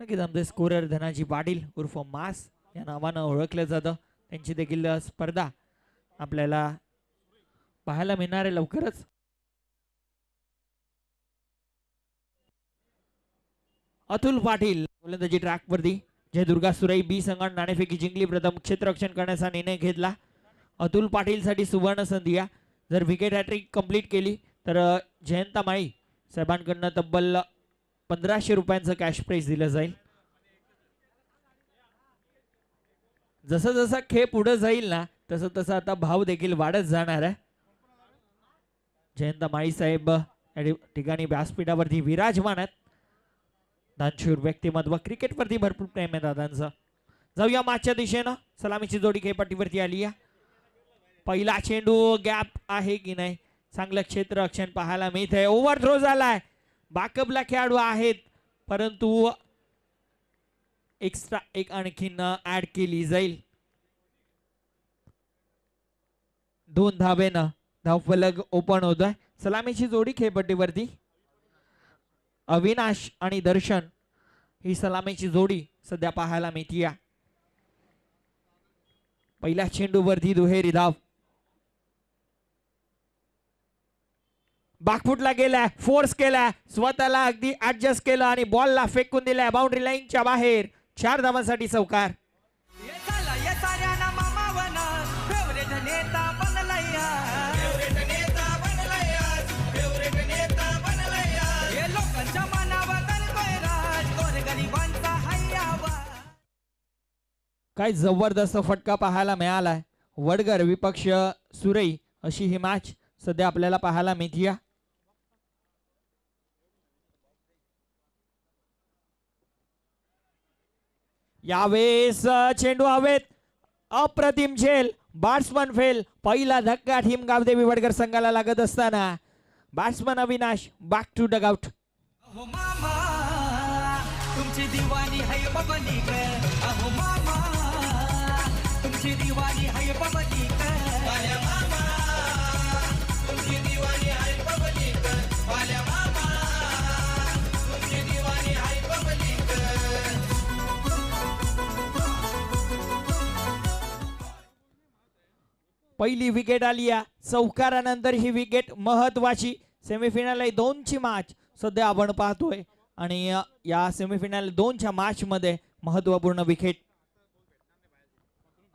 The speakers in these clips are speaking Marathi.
नक्कीच आमचे स्कोरर धनाजी पाटील उर्फ मास या नावानं ओळखलं जातं. त्यांची देखील स्पर्धा आपल्याला पाहायला मिळणार आहे लवकरच. अतुल पाटील गोलंदाजी ट्रॅकवरती. जय दुर्गा सुराई बी संघाने नाणेफेकी जिंकली. प्रथम क्षेत्ररक्षण करण्याचा निर्णय घेतला. अतुल पाटील साठी सुवर्ण संधी. जर विकेट हॅट्रिक कंप्लीट केली तर जयंता माळी साहेबांकडनं तब्बल 1500 रुपयांचं कॅश प्राइज दिलं जाईल. जसं जसं खेळ पुढे जाईल ना तसं तसं आता भाव देखील वाढत जाणार आहे. जयंत माळी साहेब या ठिकाणी व्यासपीठावरती विराजमान आहेत. दानशूर व्यक्तिमत्व. क्रिकेटवरती भरपूर प्रेम आहे दादांचं. जाऊया मागच्या दिशेनं. सलामीची जोडी खेळपट्टीवरती आली आहे. पहिला चेंडू गॅप आहे की नाही. चांगलं क्षेत्ररक्षण पाहायला मिळतंय. ओव्हर थ्रो झालाय. बॅकअपला खेळाडू आहेत परंतु एक्स्ट्रा एक आणखीन ऍड केली जाईल. 2 धावेनं धावफलक ओपन होतोय. सलामीची जोडी खेळपट्टीवरती. अविनाश आणि दर्शन ही सलामीची जोडी सध्या पाहायला मिळतीये. पहिल्या चेंडूवरती दुहेरी धाव. बॅकफुटला गेलाय. फोर्स केलाय. स्वतःला अगदी ऍडजस्ट केलं आणि बॉलला फेकून दिलाय बाउंड्री लाईनच्या बाहेर. 4 धावांसाठी चौकार. काय जबरदस्त फटका पाहायला मिळालाय. वडगर विपक्ष सुरई अशी ही मॅच सध्या आपल्याला पाहायला मिळतीये. यावेळेस चेंडू हवेत. अप्रतिम झेल. बॅट्समन फेल. पहिला धक्का टीम गावदेवी वडगर संघाला लागत असताना batsman Avinash back to dugout. तुमची दिवाणी है बबली ग. अहो मामा तुमची दिवाणी है बबली ग. वाल्या मामा तुमची दिवाणी है बबली ग. वाल्या मामा तुमची दिवाणी है बबली ग. पहिली विकेट आली आहे. चौकारानंतर ही विकेट महत्वाची. सेमीफायनल 2 ची मॅच सध्या आपण पाहतोय आणि या सेमीफायनल 2 च्या मॅच मध्ये महत्वपूर्ण विकेट.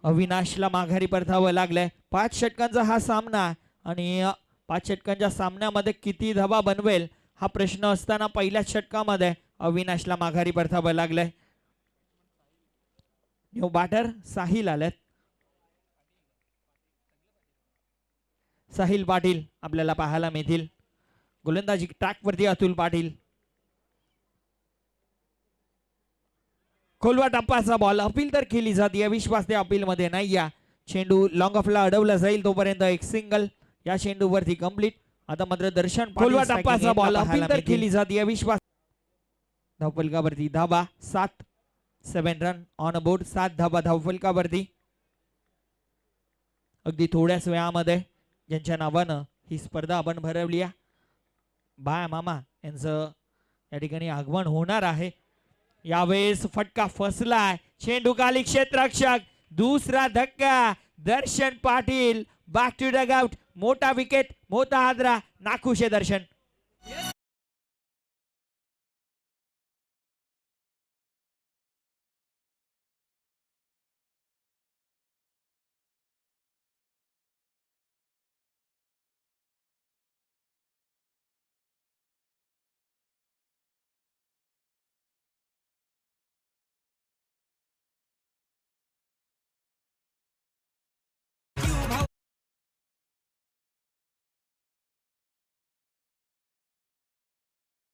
अविनाशला माघारी परतावं लागलंय. 5 षटकांचा हा सामना आणि 5 षटकांच्या सामन्यामध्ये किती धावा बनवेल हा प्रश्न असताना पहिल्या षटकामध्ये अविनाशला माघारी परतावं लागलंय. न्यू बॅटर साहिल आलेत. साहिल पाटील आपल्याला पाहायला मिळतील. गोलंदाजी ट्रॅकवरती अतुल पाटील. खोलवा टप्पाचा बॉल. अपील तर केली जाते. विश्वास त्या अपील मध्ये नाही. या चेंडू लॉंग ऑफला अडवला जाईल तोपर्यंत एक सिंगल या चेंडूवरती कंप्लीट. आता मात्र दर्शन खोलवा टप्पाचा बॉल. अपील तर केली जाते. विश्वास धावफलकावरती धाबा 7 रन ऑन बोर्ड. 7 धाबा धावफलकावरती. अगदी थोड्याच वेळामध्ये ज्यांच्या नावानं ही स्पर्धा आपण भरवली आहे बाया मामा यांचं या ठिकाणी आगमन होणार आहे. यावेळेस फटका फसलाय. चेंडू खाली क्षेत्ररक्षक. दुसरा धक्का. दर्शन पाटील बॅक टू डगआउट. मोठा विकेट. मोठा हादरा. नाखुश आहे दर्शन.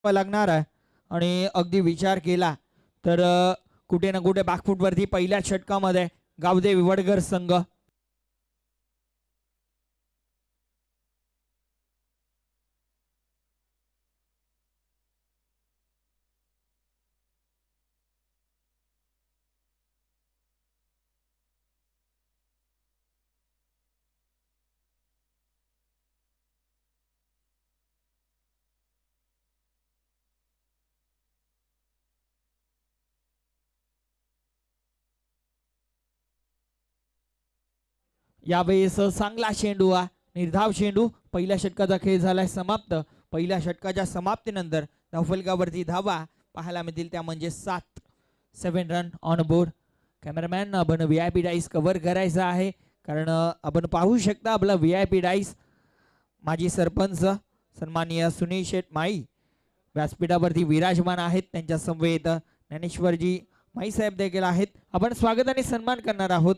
लागणार आहे आणि अगदी विचार केला तर कुठे ना कुठे बॅकफुट वरती पहिल्या षटकामध्ये गावदेवी वडगर संघ यावेळेस चांगला चेंडू निर्धाव चेंडू. पहिल्या षटकाचा खेळ झालाय समाप्त. पहिल्या षटकाच्या समाप्तीनंतर धावफलकावरती धावा पाहायला मिळतील त्या म्हणजे 7 रन ऑन बोर्ड. कॅमेरामॅन आपण VIP डाईस कव्हर करायचा आहे कारण आपण पाहू शकता आपला VIP डाईस माजी सरपंच सन्माननीय सुनील शेठ माई व्यासपीठावरती विराजमान आहेत. त्यांच्या समवेत ज्ञानेश्वरजी माई साहेब देखील आहेत. आपण स्वागत आणि सन्मान करणार आहोत.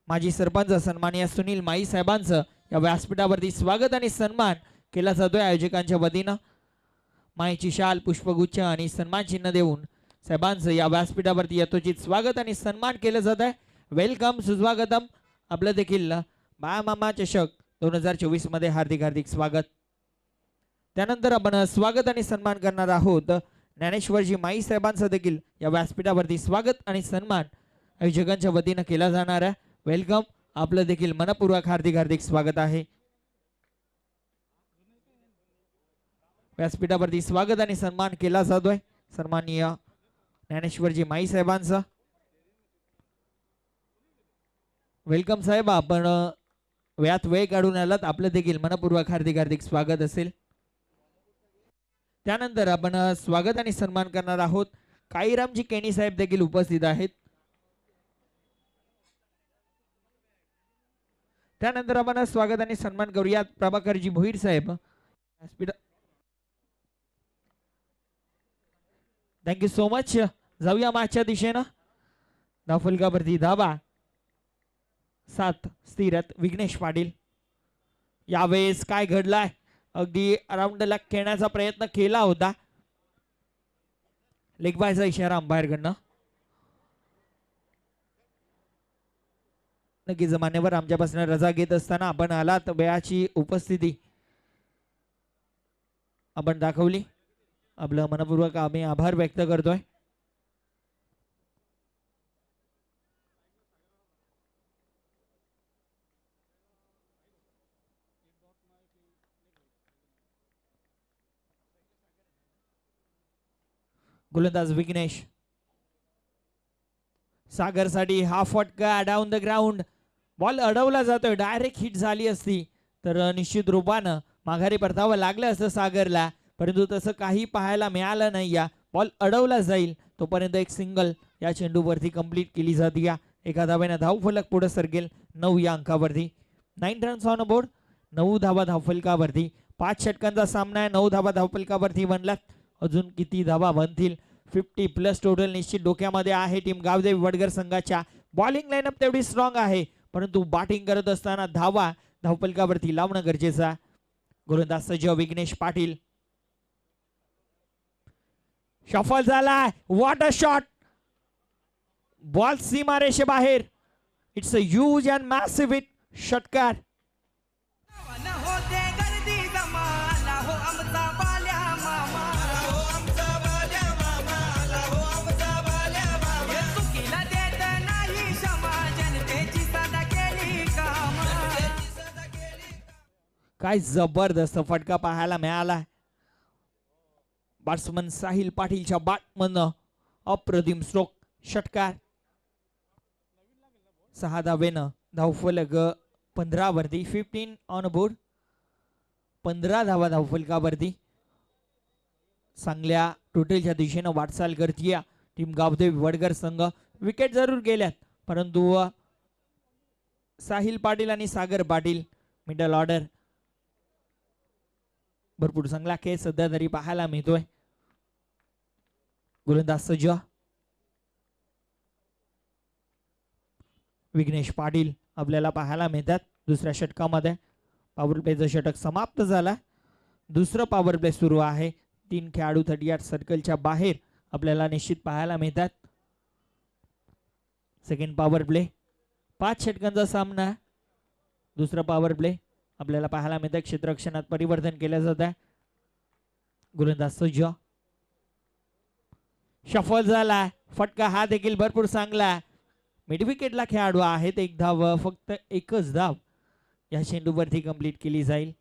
माजी सरपंच सन्माननीय सुनील माई साहेबांचं या व्यासपीठावरती स्वागत आणि सन्मान केला जातोय आयोजकांच्या वतीनं. माईची शाल पुष्पगुच्छ आणि सन्मान चिन्ह देऊन साहेबांचं या व्यासपीठावरती यथोचित स्वागत आणि सन्मान केलं जात आहे. वेलकम सुस्वागतम. आपलं देखील बाळमामा चषक 2024 मध्ये हार्दिक हार्दिक स्वागत. त्यानंतर आपण स्वागत आणि सन्मान करणार आहोत ज्ञानेश्वरजी माई साहेबांचं देखील या व्यासपीठावरती स्वागत आणि सन्मान आयोजकांच्या वतीनं केला जाणार आहे. वेलकम. आपलं देखील मनपूर्वक हार्दिक हार्दिक स्वागत आहे. व्यासपीठावरती स्वागत आणि सन्मान केला जातोय सन्माननीय ज्ञानेश्वरजी माई साहेबांचा. वेलकम साहेब. आपण वेळात वेळ काढून आलात. आपलं देखील मनपूर्वक हार्दिक हार्दिक स्वागत असेल. त्यानंतर आपण स्वागत आणि सन्मान करणार आहोत काईरामजी केनी साहेब देखील उपस्थित आहेत. त्यानंतर आपण स्वागत आणि सन्मान करूयात प्रभाकरजी भोईर साहेब. Thank you so much. जाऊया मागच्या दिशेनं. धावफलकावरती धावा 7 स्थिरत विघ्नेश पाटील. यावेळेस काय घडलाय अगदी अराउंडला खेळण्याचा प्रयत्न केला होता. लेग बायचा इशारा अंपायरकडनं. नक्कीच मान्यवर आमच्यापासून रजा घेत असताना आपण आलात वेळाची उपस्थिती आपण दाखवली. आपलं मनपूर्वक आम्ही आभार व्यक्त करतोय. गोलंदाज विघ्नेश. सागरसाठी हा फटका डाऊन द ग्राउंड. बॉल अडवला जातोय. डायरेक्ट हिट झाली असती तर निश्चित रूपानं माघारी परतावं लागलं असतं सागरला, परंतु तसं काही पाहायला मिळालं नाही. या बॉल अडवला जाईल तोपर्यंत एक सिंगल या चेंडूवरती कंप्लीट केली जाते. एका धावेनं धावफलक पुढे सरकेल 9 या अंकावरती. 9 रन्स ऑन बोर्ड. 9 धावा धावफलकावरती. 5 षटकांचा सामना आहे. 9 धावा धावफलकावरती बनलात. अजून किती धावा बनतील? 50+ टोटल निश्चित डोक्यामध्ये आहे टीम गावदेवी वडगर संघाच्या. बॉलिंग लाईनअप तेवढी स्ट्रॉंग आहे परंतु बॅटिंग करत असताना धावा धावफलकावरती लावणं गरजेचं. गोलंदाज सज्ज विघ्नेश पाटील. शफल झालाय. What a shot. बॉल सीमारेषे बाहेर. It's a huge and massive hit. षटकार. काय जबरदस्त फटका पाहायला मिळाला. बॅट्समन साहिल पाटीलच्या बॅटमधनं अप्रतिम स्ट्रोक. षटकार. 6 धावेनं धावफलक 15 वरती. 15 ऑन बोर्ड. 15 धावा धावफलकावरती. चांगल्या टोटलच्या दिशेनं वाटचाल करतीये टीम गावदेवी वडगर संघ. विकेट जरूर गेल्यात परंतु साहिल पाटील आणि सागर पाटील मिडल ऑर्डर भरपूर चांगला खेळ सध्या तरी पाहायला मिळतोय. गोलंदाज सज्ज विघ्नेश पाटील आपल्याला पाहायला मिळतात दुसऱ्या षटकामध्ये. पॉवर प्लेचं षटक समाप्त झाला. दुसरं पॉवर प्ले सुरू आहे. 3 खेळाडू 38 सर्कलच्या बाहेर आपल्याला निश्चित पाहायला मिळतात. Second power play. 5 षटकांचा सामना. दुसरा पॉवर प्ले आपल्याला पाहायला मिळतं. क्षेत्ररक्षणात परिवर्तन केलं जात आहे. गोलंदाज सज्ज. शफल झाला. फटका हा देखील भरपूर चांगला. मिड विकेटला खेळाडू आहेत. 1 धाव फक्त 1च धाव या चेंडूवरती कंप्लीट केली जाईल.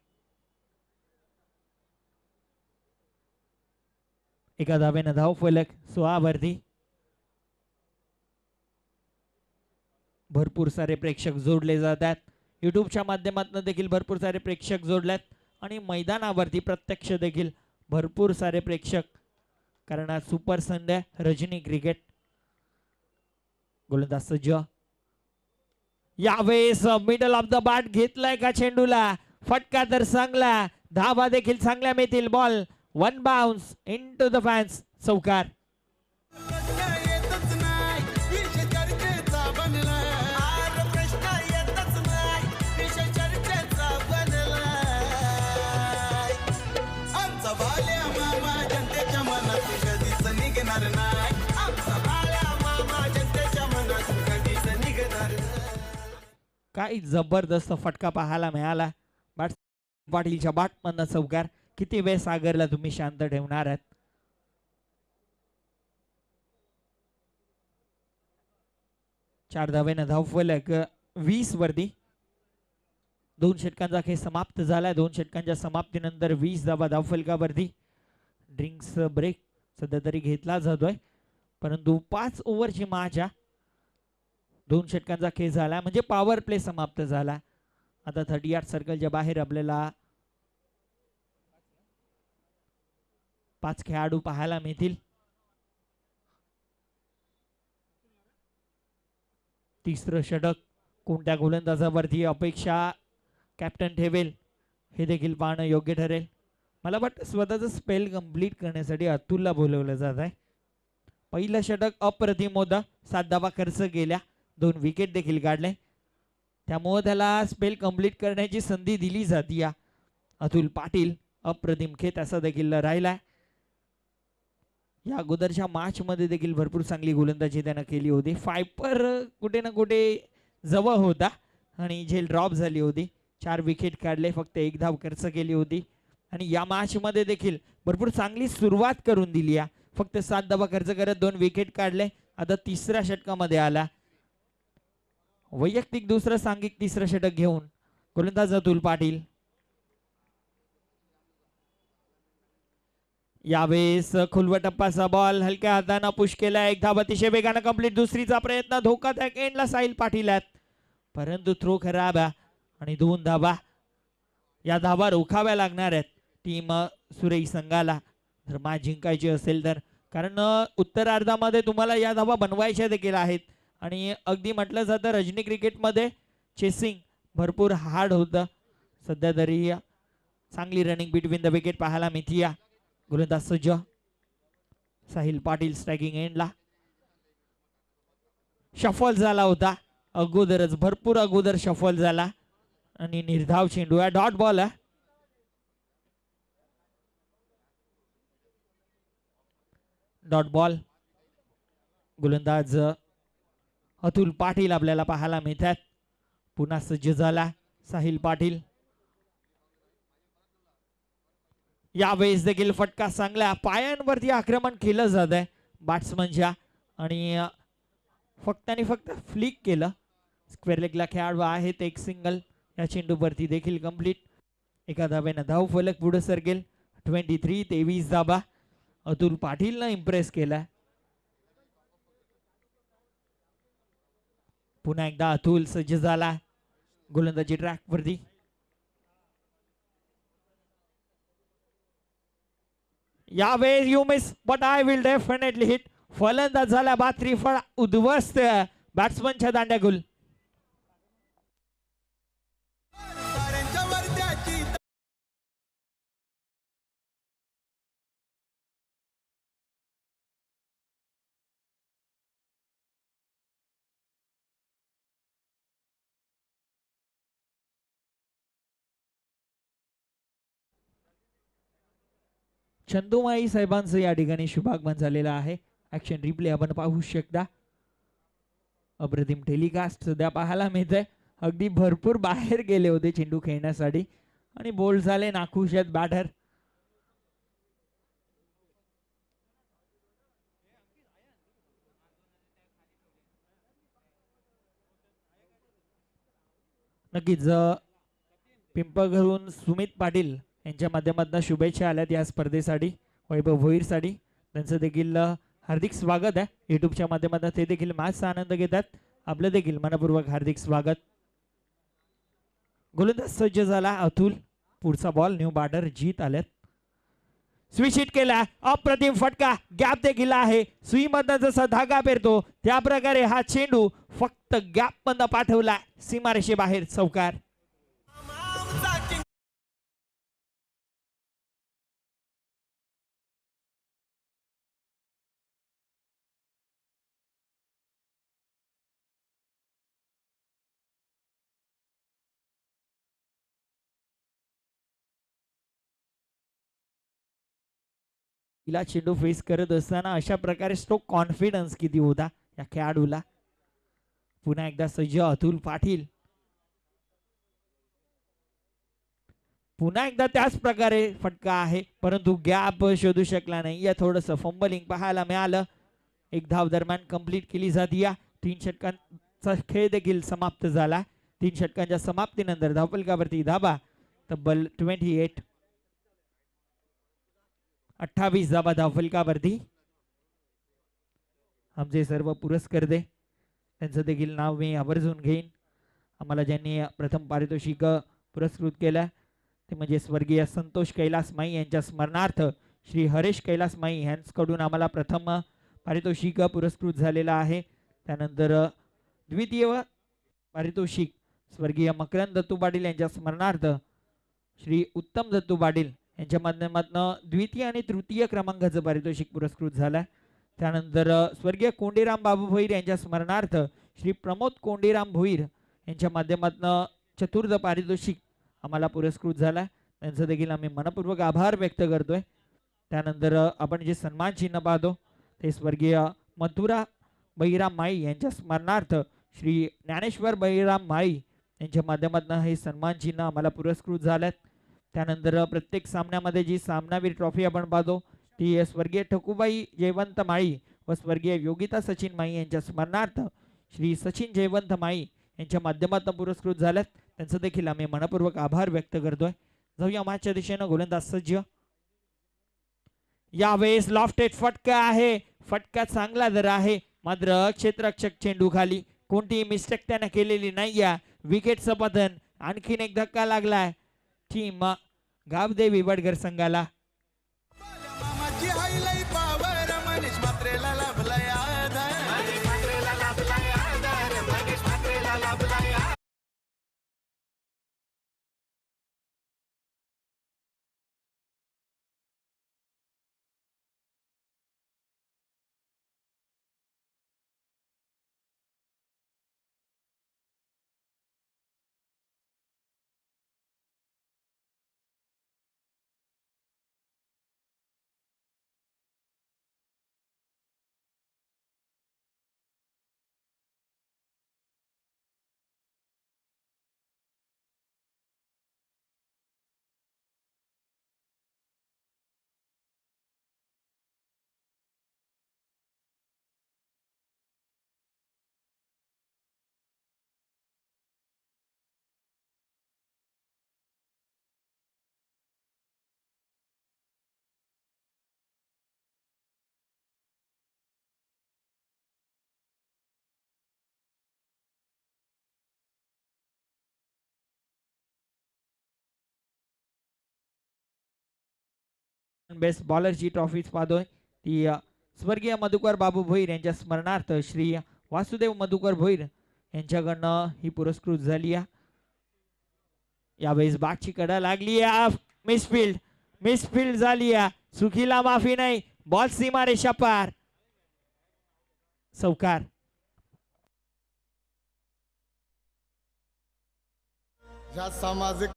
एका धावेनं धावफलक 16 वरती. भरपूर सारे प्रेक्षक जोडले जातात. युट्यूबच्या माध्यमातून देखील भरपूर सारे प्रेक्षक जोडलेत आणि मैदानावरती प्रत्यक्ष देखील भरपूर सारे प्रेक्षक, कारण आज सुपर संडे रजनी क्रिकेट. गोलंदाज सज्ज, यावेळेस मिडल ऑफ द बॅट घेतलाय का चेंडूला, फटका तर चांगला, धावा देखील चांगल्या मिळतील. Ball one bounce into the fans, चौकार. काही जबरदस्त फटका पाहायला मिळाला. पाटीलच्या बॅटमधनं चौकार. किती वेळ सागरला तुम्ही शांत ठेवणार आहात? चार धावेनं धावफलक 20 वरती. 2 षटकांचा खेळ समाप्त झालाय. 2 षटकांच्या समाप्तीनंतर 20 धावा धावफलकावरती. ड्रिंक्स ब्रेक सध्या तरी घेतला जातोय, परंतु 5 ओव्हरची माझ्या 2 षटकांचा खेळ झाला, म्हणजे पॉवर प्ले समाप्त झाला. आता 38 सर्कलच्या बाहेर आपल्याला 5 खेळाडू पाहायला मिळतील. तिसरं षटक कोणत्या गोलंदाजावरती अपेक्षा कॅप्टन ठेवेल हे देखील पाहणं योग्य ठरेल. मला वाटतं स्वतःचं स्पेल कंप्लीट करण्यासाठी अतुलला बोलवलं जात आहे. पहिलं षटक अप्रतिम होतं, 7 धावा खर्च केल्या, 2 विकेट देखील काढले, त्यामुळे त्याला स्पेल कंप्लीट करण्याची संधी दिली जाते. या अतुल पाटील अप्रतिम खेळ असा देखील राहिलाय. या अगोदरच्या मॅच मध्ये देखील भरपूर चांगली गोलंदाजी त्यानं केली होती. फायपर कुठे ना कुठे जवळ होता आणि झेल ड्रॉप झाली होती. 4 विकेट काढले, फक्त 1 धाव खर्च केली होती आणि या मॅच मध्ये देखील भरपूर चांगली सुरुवात करून दिली. फक्त 7 धावा खर्च करत 2 विकेट काढले. आता तिसऱ्या षटकामध्ये आला. वैयक्तिक दुसरं सांघिक तिसरं षटक घेऊन गोलंदाज अतुल पाटील. यावेळेस खुलवा टप्पाचा बॉल हलक्या हाताने पुश केला. 1 धाव अतिशय वेगाने कंप्लीट. दुसरीचा प्रयत्न धोकादायक एंडला साहिल पाटील आहेत, परंतु थ्रो खराब आणि 2 धावा. या धावा रोखाव्या लागणार आहेत टीम सुरेश संघाला जर मॅच जिंकायची असेल तर, कारण उत्तरार्धामध्ये तुम्हाला या धावा बनवायच्या देखील आहेत. आणि अगदी म्हटलं जातं रजनी क्रिकेटमध्ये चेसिंग भरपूर हार्ड होतं. सध्या तरी चांगली रनिंग बिटवीन द विकेट पाहायला मिळते. गोलंदाज सज्ज, साहिल पाटील स्ट्रायकिंग एंडला. शफल झाला होता अगोदरच, भरपूर अगोदर शफल झाला आणि निर्धाव चेंडू आहे. डॉट बॉल आहे. Dot ball. गोलंदाज अतुल पाटील आपल्याला पाहायला मिळतात. पुन्हा सज्ज झाला साहिल पाटील. यावेळेस देखील फटका चांगला, पायांवरती आक्रमण केलं जात आहे बॅट्समनच्या आणि फक्त आणि फक्त फ्लिक केलं. स्क्वेअर लेगला खेळाडू आहेत. 1 सिंगल या चेंडूवरती देखील कंप्लीट. 1 धावेनं धाव फलक पुढे सरकेल. 23 धावा अतुल पाटीलनं इम्प्रेस केला. पुन्हा एकदा अतुल सज्ज झाला गोलंदाजी ट्रॅक वरती. यावेळेस you miss but I will definitely hit. फलंदाज झाला बाद त्रिफळ उद्ध्वस्त बॅट्समनच्या दांड्यागुल. चंदुमाई साहेबांचं या ठिकाणी शुभागमन झालेलं आहे. ऍक्शन रिप्ले आपण पाहू शकता. अप्रतिम टेलिकास्ट सध्या पाहायला मिळतंय. अगदी भरपूर बाहेर गेले होते चेंडू खेळण्यासाठी आणि बोल्ड झाले नाखुश आहेत बॅटर. नक्कीच पिंपळघरून सुमित पाटील यांच्या माध्यमातून शुभेच्छा आल्यात या स्पर्धेसाठी, वैभव भोईरसाठी. त्यांचं देखील हार्दिक स्वागत आहे युट्यूबच्या माध्यमातून. ते देखील मॅचचा आनंद घेतात. आपलं देखील मनपूर्वक हार्दिक स्वागत. गोलंदाज सज्ज झाला अतुल. पुढचा बॉल न्यू बॉर्डर जीत आल्यात. स्विच हिट केला. अप्रतिम फटका. गॅप देखील आहे. सुईमधनं जसा धागा पेरतो त्या प्रकारे हा चेंडू फक्त गॅप मधनं पाठवला सीमारेषे बाहेर. चौकार. तिला चेंडू फेस करत असताना अशा प्रकारे स्ट्रोक कॉन्फिडन्स किती होता या खेळाडूला. पुन्हा एकदा सज्ज अतुल पाटील. पुन्हा एकदा त्याच प्रकारे फटका आहे परंतु गॅप शोधू शकला नाही. या थोडस फंबलिंग पाहायला मिळालं. एक धाव दरम्यान कंप्लीट केली जाते. या 3 षटकांचा खेळ देखील समाप्त झाला. 3 षटकांच्या समाप्तीनंतर धावफलकावरती धाबा तब्बल 28 धाबा धावफलकावरती. आमचे सर्व पुरस्कर्ते त्यांचं देखील नाव मी आवर्जून घेईन. आम्हाला ज्यांनी प्रथम पारितोषिक पुरस्कृत केलं ते म्हणजे स्वर्गीय संतोष कैलास माई यांच्या स्मरणार्थ श्री हरेश कैलास माई यांच्याकडून आम्हाला प्रथम पारितोषिक पुरस्कृत झालेला आहे. त्यानंतर द्वितीय पारितोषिक स्वर्गीय मकरंद दत्तू पाटील यांच्या स्मरणार्थ श्री उत्तम दत्तू पाटील यांच्या माध्यमातून द्वितीय आणि तृतीय क्रमांकाचं पारितोषिक पुरस्कृत झालं. त्यानंतर स्वर्गीय कोंडीराम बाबू भोईर यांच्या स्मरणार्थ श्री प्रमोद कोंडीराम भोईर यांच्या माध्यमातून चतुर्थ पारितोषिक आम्हाला पुरस्कृत झाला. त्यांचं देखील आम्ही मनपूर्वक आभार व्यक्त करतोय. त्यानंतर आपण जे सन्मान चिन्ह पाहतो ते स्वर्गीय मथुरा बहिराम माई यांच्या स्मरणार्थ श्री ज्ञानेश्वर बहिराम माई यांच्या माध्यमातून हे सन्मान चिन्ह आम्हाला पुरस्कृत झाल्यात. त्यानंतर प्रत्येक सामन्यामध्ये जी सामनावीर ट्रॉफी आपण पाहतो ती स्वर्गीय ठकूबाई जयवंत माळी व स्वर्गीय योगिता सचिन माई यांच्या स्मरणार्थ श्री सचिन जयवंत माई यांच्या माध्यमातून पुरस्कृत झाल्यात. त्यांचं देखील आम्ही मनपूर्वक आभार व्यक्त करतोय. जाऊया मॅचच्या दिशेनं. गोलंदाज सज्ज. यावेळेस लॉफ्टेड फटका आहे. फटका चांगला जर आहे मात्र क्षेत्ररक्षक चेंडू खाली. कोणतीही मिस्टेक त्याने केलेली नाही. या विकेटचं पतन. आणखीन एक धक्का लागलाय टीम गावदेवी वडगर संघाला. बेस्ट बॉलरची ट्रॉफीज पाहतोय ती स्वर्गीय मधुकर बाबू भोईर यांच्या स्मरणार्थ श्री वासुदेव मधुकर भोईर यांच्याकडनं ही पुरस्कृत झाली. यावेळेस बागची कडा लागली. मिसफिल्ड झाली. चुकीला माफी नाही. बॉल सीमारेषा पार. चौकार. सामाजिक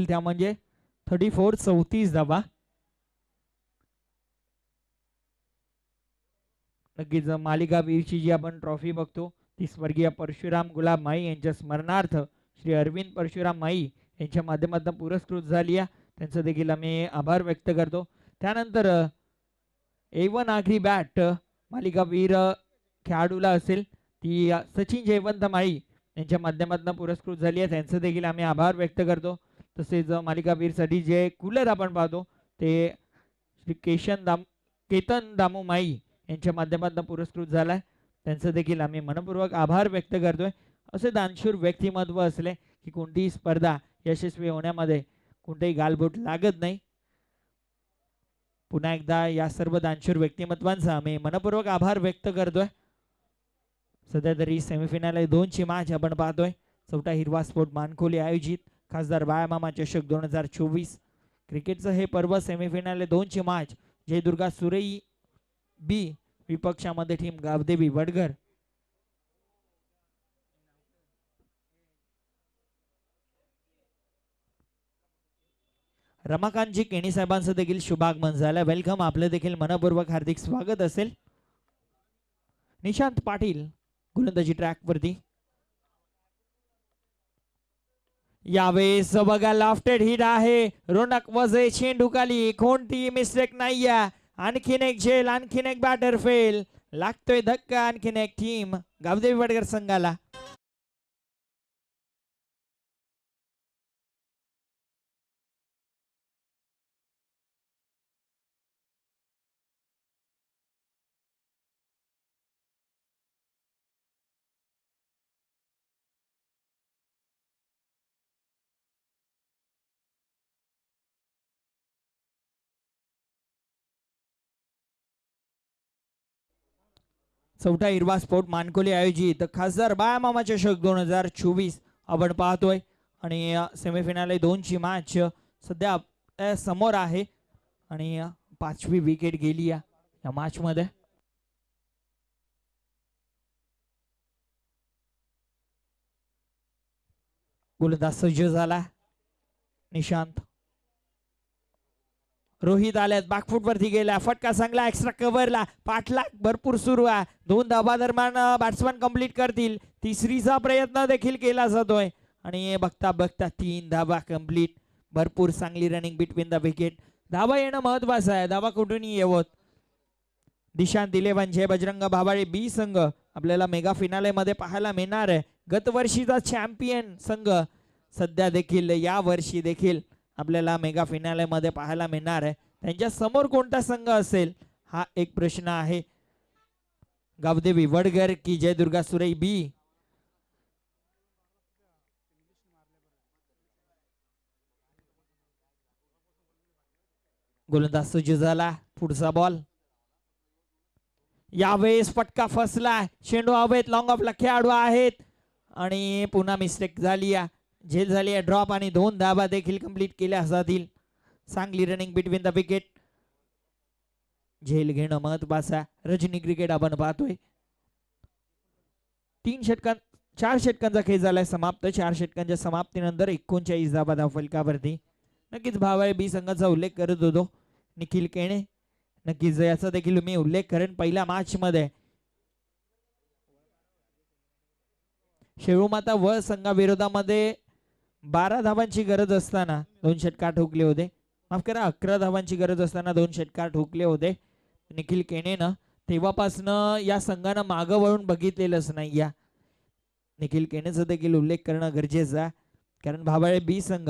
त्या म्हणजे 34 धावा. नक्कीच मालिका वीरची जी आपण ट्रॉफी बघतो ती स्वर्गीय परशुराम गुलाब माई यांच्या स्मरणार्थ श्री अरविंद परशुराम माई यांच्या माध्यमातून पुरस्कृत झाली. त्यांचं देखील आम्ही आभार व्यक्त करतो. त्यानंतर A1 आगरी बॅट मालिकावीर खेळाडूला असेल ती सचिन जयवंत माळी यांच्या माध्यमातून पुरस्कृत झाली आहे. त्यांचं देखील आम्ही आभार व्यक्त करतो. तसेच मालिकावीरसाठी जे कूलर आपण पाहतो ते श्री केतन दामू माई यांच्या माध्यमातून पुरस्कृत झाला आहे. त्यांचं देखील आम्ही मनपूर्वक आभार व्यक्त करतोय. असे दानशूर व्यक्तिमत्व असले की कोणतीही स्पर्धा यशस्वी होण्यामध्ये कोणतेही गालबोट लागत नाही. पुन्हा एकदा या सर्व दानशूर व्यक्तिमत्वांचा आम्ही मनपूर्वक आभार व्यक्त करतोय. सध्या तरी सेमीफायनल 2 ची मॅच आपण पाहतोय. चौथा हिरवा स्पोर्ट मानखोली आयोजित खासदार बाळामामा चषक 2024 क्रिकेटचं हे पर्व सेमीफायनल 2 ची मॅच जयदुर्गा सुरई बी विपक्षामध्ये टीम गावदेवी वडगर. रमाकांतजी केणी साहेबांचं देखील शुभागमन झालं. वेलकम, आपलं देखील मनपूर्वक हार्दिक स्वागत असेल. निशांत पाटील गोलंदाजी ट्रॅक वरती. यावेळेस बघा लॉफ्टेड हिट आहे. रोनक वजे चेंडू खाली, कोणती मिस्टेक नाहीये. आणखीन एक झेल, आणखीन एक बॅटर फेल, लागतोय धक्का आणखीन एक टीम गावदेवी वडगर संघाला. चौथा हिरवा स्पोर्ट मानकोली आयोजित खासदार बाळामामा चषक 2024 आपण पाहतोय. आणि सेमीफायनल 2 ची मॅच सध्या समोर आहे आणि 5वी विकेट गेली या मॅच मध्ये. गोलंदाज सज्ज झाला निशांत. रोहित आल्यात, बॅकफूट वरती गेला, फटका चांगला, एक्स्ट्रा कव्हरला, पाठलाग भरपूर सुरू आहे. 2 धाबा दरम्यान बॅट्समॅन कंप्लीट करतील. तिसरीचा प्रयत्न देखील केला जातोय आणि बघता बघता 3 धाबा कंप्लीट. भरपूर चांगली रनिंग बिटवीन द विकेट. धाबा येणं महत्वाचं आहे, धाबा कुठूनही येवत. दिशांत 11 जय बजरंग भाबाळे बी संघ आपल्याला मेगा फिनाले मध्ये पाहायला मिळणार आहे. गत वर्षीचा चॅम्पियन संघ सध्या देखील या वर्षी देखील आपल्याला मेगा फिनाले मध्ये पाहायला मिळणार आहे. त्यांच्या समोर कोणता संघ असेल हा एक प्रश्न आहे. गावदेवी वडगर की जयदुर्गा सुरई बी. गोलंदाज सज्ज झाला. पुढचा बॉल. यावेळेस फटका फसला, चेंडू हवेत, लॉंग ऑफला खेळाडू आहेत आणि पुन्हा मिस्टेक झाली. झेल झाली आहे ड्रॉप आणि 2 धाबा देखील कंप्लीट केल्या जातील. चांगली रनिंग बिटवीन द विकेट. झेल घेणं महत्वाचा. रजनी क्रिकेट आपण पाहतोय. 4 षटकांचा खेळ झालाय समाप्त. 4 षटकांच्या समाप्तीनंतर 39 धाबा धावफलकावरती. नक्कीच भावाळे बी संघाचा उल्लेख करत होतो निखिल केणे. नक्कीच याचा देखील मी उल्लेख करेन. पहिल्या मॅच मध्ये शेळूमाता व संघाविरोधामध्ये 12 धावांची गरज असताना 2 षटकार ठोकले होते. माफ करा, 11 धावांची गरज असताना 2 षटकार ठोकले होते निखिल केनेनं. तेव्हापासनं या संघानं मागं वळून बघितलेलंच नाही. या निखिल केनेचा देखील उल्लेख करणं गरजेचं आहे, कारण भाबाळे बी संघ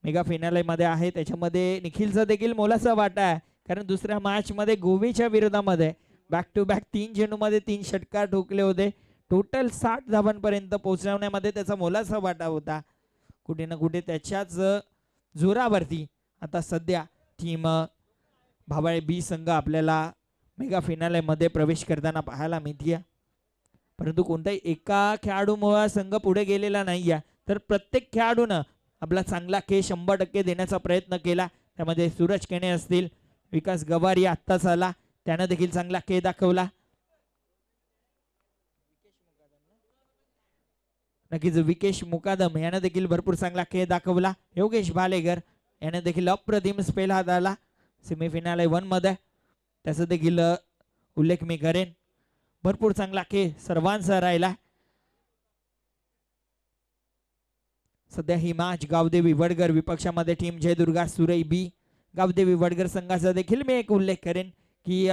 मेगा फिनाले मध्ये आहे. त्याच्यामध्ये निखिलचा देखील मोलाचा वाटा आहे, कारण दुसऱ्या मॅच मध्ये गोवेच्या विरोधामध्ये बॅक टू बॅक 3 चेंडूमध्ये 3 षटकार ठोकले होते. टोटल 60 धावांपर्यंत पोहोचवण्यामध्ये त्याचा मोलाचा वाटा होता. कुठे ना कुठे त्याच्याच जोरावरती आता सध्या टीम भाबाळे बी संघ आपल्याला मेगा फिनाले मध्ये प्रवेश करताना पाहायला मिळते. परंतु कोणत्याही एका खेळाडूमुळे संघ पुढे गेलेला नाही आहे, तर प्रत्येक खेळाडूनं आपला चांगला खेळ 100% देण्याचा प्रयत्न केला. त्यामध्ये सूरज केणे असतील, विकास गवारी आत्ताच आला, त्यानं देखील चांगला खेळ दाखवला. नक्कीच विकेश मुकादम याने देखील भरपूर चांगला खेळ दाखवला. योगेश भालेकर याने देखील अप्रतिम स्पेल हाताळला सेमीफायनल 1 मध्ये, त्याचा देखील उल्लेख मी करेन. भरपूर चांगला खेळ सर्वांचा राहिला. सध्या ही मॅच गावदेवी वडगर विपक्षामध्ये टीम जयदुर्गा सुरई बी. गावदेवी वडगर संघाचा देखील मी एक उल्लेख करेन की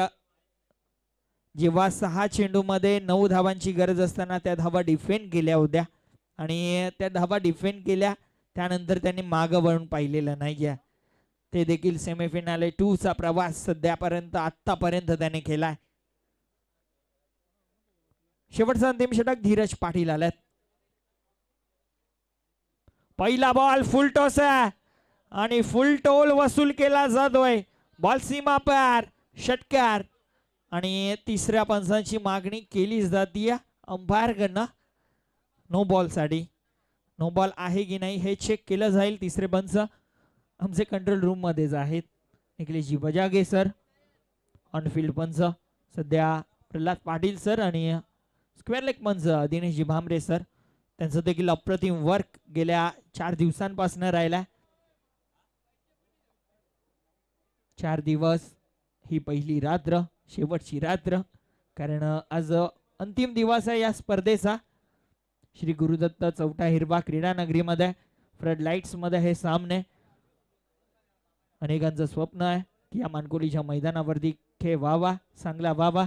जेव्हा 6 चेंडूमध्ये 9 धावांची गरज असताना त्या धावा डिफेंड केल्या होत्या आणि त्या धावा डिफेंड केल्या, त्यानंतर त्यांनी मागं वळून पाहिलेलं नाहीये. ते देखील सेमीफायनल 2 चा प्रवास सध्यापर्यंत आतापर्यंत त्याने केलाय. शेवटचा अंतिम षटक धीरज पाटील आल्यात. पहिला बॉल फुल टॉस आहे आणि फुल टोल वसूल केला जातोय. बॉल सीमा पार, षटकार आणि तिसऱ्या पंचांची मागणी केली जातीय अंपायर कडनं नो बॉल साठी. नो बॉल आहे की नाही हे चेक केलं जाईल. तिसरे पंच आमचे कंट्रोल रूम मध्येच आहेत. निखिलेशजी बजागे सर, ऑनफिल्ड पंच सध्या प्रल्हाद पाटील सर आणि स्क्वेअर लेग पंच दिनेशजी भामरे सर. त्यांचं देखील अप्रतिम वर्क गेल्या 4 दिवसांपासून राहिला. 4 दिवस ही पहिली रात्र, शेवटची रात्र, कारण आज अंतिम दिवस आहे या स्पर्धेचा. श्री गुरुदत्त चौटा हिरवा क्रीडा नगरीमध्ये फ्लड लाईट्स मध्ये हे सामने. अनेकांचं स्वप्न आहे की या मानकोलीच्या मैदानावरती खेळ व्हावा, चांगला व्हावा.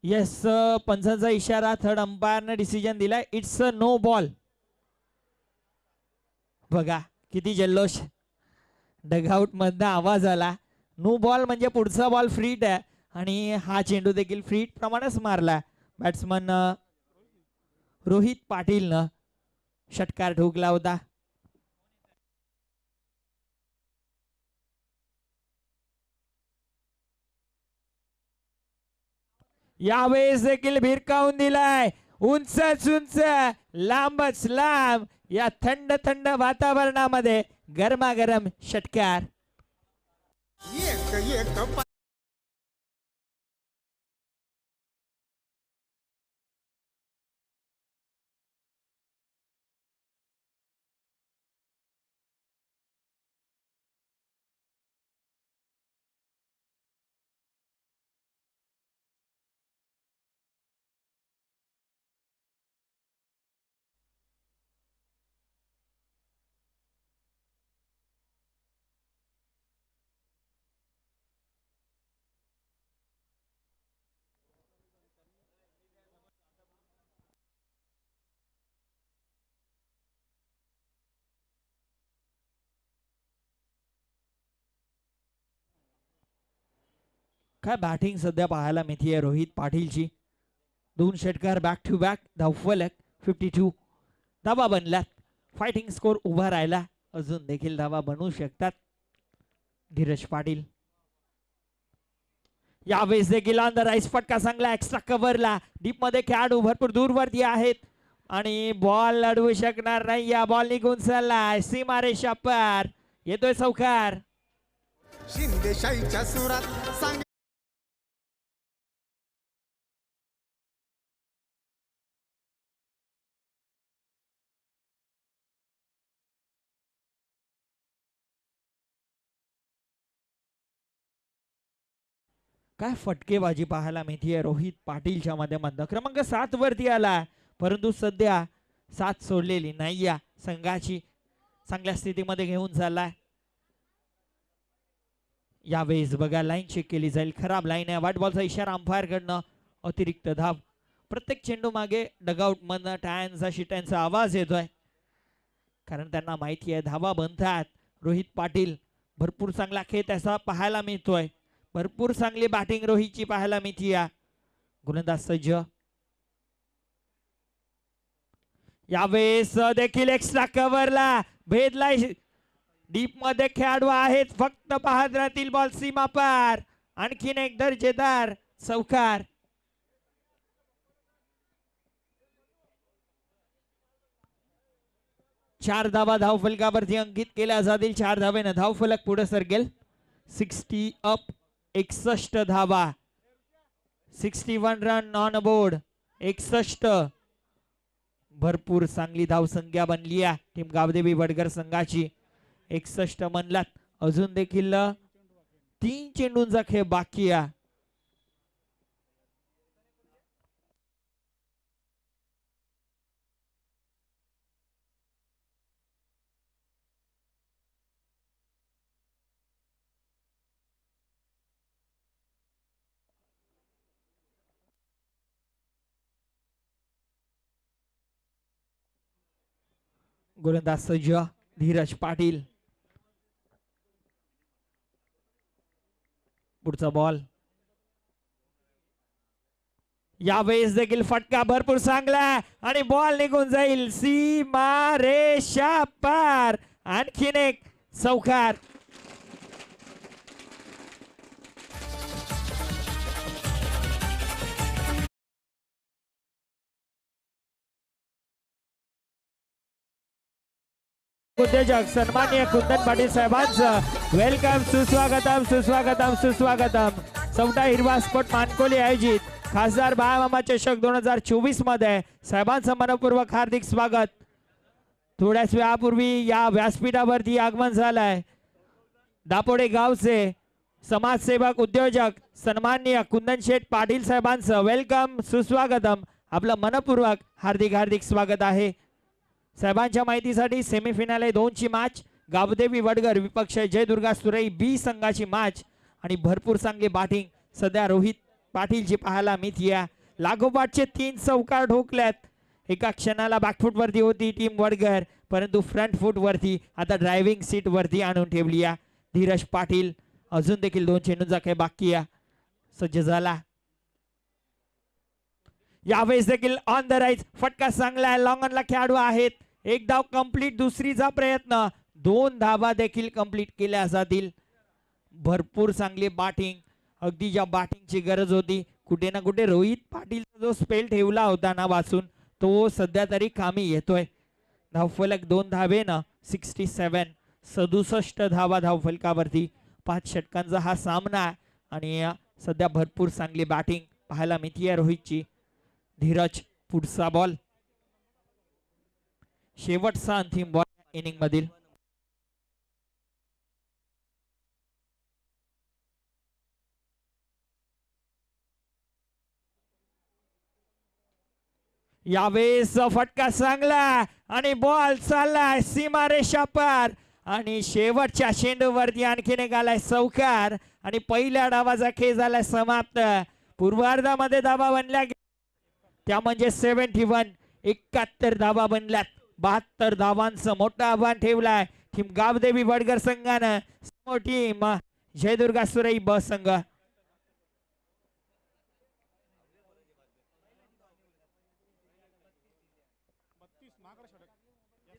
येस, पंचांचा इशारा, थर्ड अंपायरने डिसिजन दिलाय. It's a no ball. बघा किती जल्लोष, डगआउट मधनं आवाज आला. नो बॉल म्हणजे पुढचा बॉल फ्रीट आहे आणि हा चेंडू देखील फ्रीट प्रमाणेच मारला. बॅट्समन रोहित पाटीलनं षटकार ठोकला होता. यावेळेस देखील भिरकावून दिलाय. उंचच उंच, लांबच लांब, या थंड थंड वातावरणामध्ये गरमागरम षटकार. एक एक काय बॅटिंग सध्या पाहायला मिळतीये रोहित पाटीलची. 2 षटकार बॅक टू बॅक, धावफलक 52 धावा बनल्यात. फायटिंग स्कोर उभा राहिला, अजून देखील धावा बनवू शकतात धीरज पाटील. यावेळेस देखील ऑन द राईस फटका चांगला एक्स्ट्रा कव्हरला. डीप मध्ये खेळाडू भरपूर दूरवरती आहेत आणि बॉल अडवू शकणार नाही. या बॉल निघून चाललाय सीमारेषा पार, येतोय चौकार. शिंदेशाहीच्या सुरात सांग काय फटकेबाजी पाहायला मिळतीये रोहित पाटीलच्या माध्यमातून. क्रमांक 7 वरती आला, परंतु सध्या 7 सोडलेली नाही या संघाची, चांगल्या स्थितीमध्ये घेऊन चाललाय. यावेळेस बघा लाईन चेक केली जाईल, खराब लाईन आहे. वाट बॉलचा इशारा अंपायर कडनं, अतिरिक्त धाव. प्रत्येक चेंडू मागे डगआउट मधनं टाळ्यांचा शिट्यांचा आवाज येतोय, कारण त्यांना माहिती आहे धावा बनतात. रोहित पाटील भरपूर चांगला खेळ त्याचा पाहायला मिळतोय, भरपूर चांगली बॅटिंग रोहितची पाहायला मिळतीये. गोलंदाज सज्ज. यावेळेस देखील एक्स्ट्रा कव्हरला भेदलाय. डीप मध्ये खेळाडू आहेत, फक्त पाहत राहतील बॉल सीमा पार. आणखीन एक दर्जेदार चौकार. चार धावा धावफलकावरती अंकित केल्या जातील. 4 धावेनं धावफलक पुढे सरकेल. 60 अप, 61 धावा. 61 रन ऑन बोर्ड 61. भरपूर चांगली धावसंख्या बनली आहे टीम गावदेवी वडगर संघाची. 61 म्हणलात. अजून देखील 3 चेंडूंचा खेळ बाकी आहे. गोलंदाज सज्ज धीरज पाटील. पुढचा बॉल. यावेळेस देखील फटका भरपूर चांगला आणि बॉल निघून जाईल सीमा रेषा पार. आणखीन एक चौकार. उद्योजक सन्माननीय कुंदन पाटील साहेबांचं वेलकम. सुस्वागतम सुस्वागतम सुस्वागतम. चौथा हिरवा स्पोर्ट मानकोली आयोजित खासदार बाळामामा चषक 2024 मध्ये साहेबांचं मनपूर्वक हार्दिक स्वागत. थोड्याच वेळापूर्वी या व्यासपीठावरती आगमन झालंय दापोडे गावचे समाजसेवक उद्योजक सन्माननीय कुंदन शेठ पाटील साहेबांचं वेलकम सुस्वागतम. आपलं मनपूर्वक हार्दिक हार्दिक स्वागत आहे. साहेबांच्या माहितीसाठी सेमीफायनल 2 ची मॅच गावदेवी वडगर विपक्ष जय दुर्गा सुरई बी संघाची मॅच आणि भरपूर चांगली बॅटिंग सध्या रोहित पाटील जी पाहायला मिळते. लागोपाठचे 3 चौकार ठोकल्यात. एका क्षणाला बॅकफूट वरती होती टीम वडगर परंतु फ्रंट फूट वरती आता ड्रायव्हिंग सीट वरती आणून ठेवली आहे धीरज पाटील. अजून देखील 2 चेंडूंचा खेळ बाकी आहे. सज्ज झाला. यावेळेस देखील ऑन द राईट फटका चांगला आहे. लॉंग ऑनला खेळाडू आहेत. एक धाव कंप्लीट. दुसरीचा प्रयत्न. 2 धावा देखील कंप्लीट केल्या जातील. भरपूर चांगली बॅटिंग. अगदी ज्या बॅटिंगची गरज होती कुठे ना कुठे रोहित पाटील जो स्पेल ठेवला होता ना वाचून तो सध्या तरी कामी येतोय. धावफलक 2 धावेनं 67. 67 धावा धावफलकावरती. 5 षटकांचा हा सामना आणि सध्या भरपूर चांगली बॅटिंग पाहायला मिळते रोहितची. धीरज पुढचा बॉल. शेवटचा अंतिम बॉल इनिंग मधील. यावेळेस फटका चांगला आणि बॉल चाललाय सीमारेषा पार आणि शेवटच्या चेंडूवरती आणखीन एक आलाय चौकार आणि पहिल्या डावाचा खेळ झालाय समाप्त. पूर्वार्धामध्ये धावा बनल्या त्या म्हणजे 71. 71 धावा बनल्यात. 72 धावांचं मोठं आव्हान ठेवलाय टीम गावदेवी वडगर संघानं समोर टीम जय दुर्गा सुरई ब संघ.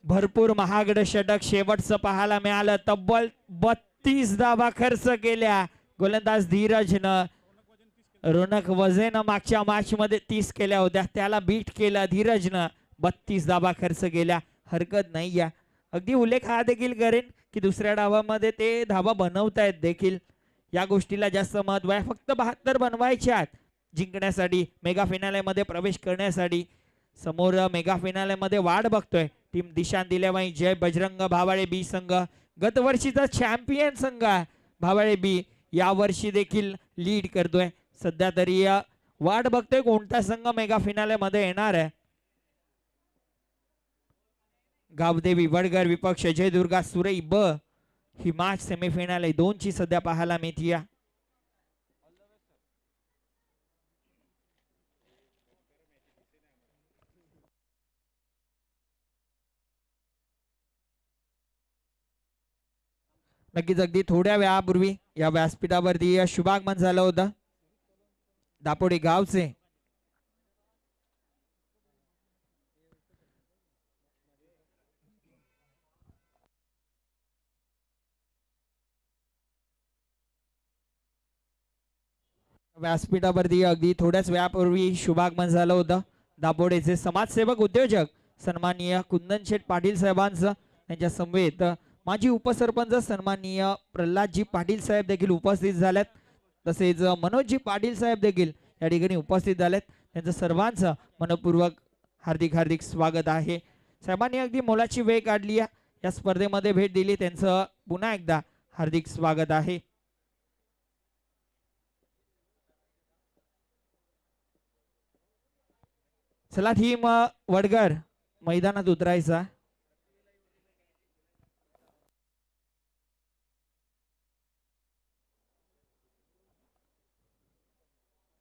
भरपूर महागड षटक शेवटचं पाहायला मिळालं. तब्बल 32 धावा खर्च केल्या गोलंदाज धीरजनं. रोनक वजेनं मागच्या मॅच मध्ये 30 केल्या होत्या त्याला बीट केलं धीरजनं. 32 धावा खर्च केल्या. हरकत नाही या. अगदी उल्लेख हा देखील करेन की दुसऱ्या डावामध्ये ते धावा बनवतायत देखील. या गोष्टीला जास्त महत्व आहे. फक्त 72 बनवायच्या आहेत जिंकण्यासाठी मेगा फिनाले मध्ये प्रवेश करण्यासाठी. समोर मेगा फिनाले मध्ये वाट बघतोय टीम दिशान दिलेवाई जय बजरंग भावाळे बी संघ. गत वर्षीचा चॅम्पियन संघ भावाळे बी या वर्षी देखील लीड करतोय. सध्या तरी वाट बघतोय कोणता संघ मेगा फिनाले मध्ये येणार आहे. गावदेवी वडगर विपक्ष जय दुर्गा सुरई ब ही मॅच सेमीफायनल 2 ची सध्या पाहायला मिळते. नक्कीच अगदी थोड्या वेळापूर्वी या व्यासपीठावरती शुभागमन झालं होतं दापोडे गावचे. व्यासपीठावरती अगदी थोड्याच वेळापूर्वी शुभागमन झालं होतं दापोडेचे समाजसेवक उद्योजक सन्माननीय कुंदन शेठ पाटील साहेबांचं. त्यांच्या समवेत माजी उपसरपंच सन्माननीय प्रल्हादजी पाटील साहेब देखील उपस्थित झालेत. तसेच मनोजजी पाटील साहेब देखील या ठिकाणी उपस्थित झालेत. त्यांचं सर्वांचं मनपूर्वक हार्दिक हार्दिक स्वागत आहे. साहेबांनी अगदी मोलाची वेळ काढली आहे, या स्पर्धेमध्ये भेट दिली, त्यांचं पुन्हा एकदा हार्दिक स्वागत आहे. चला थीम वडगर मैदानात उतरायचा.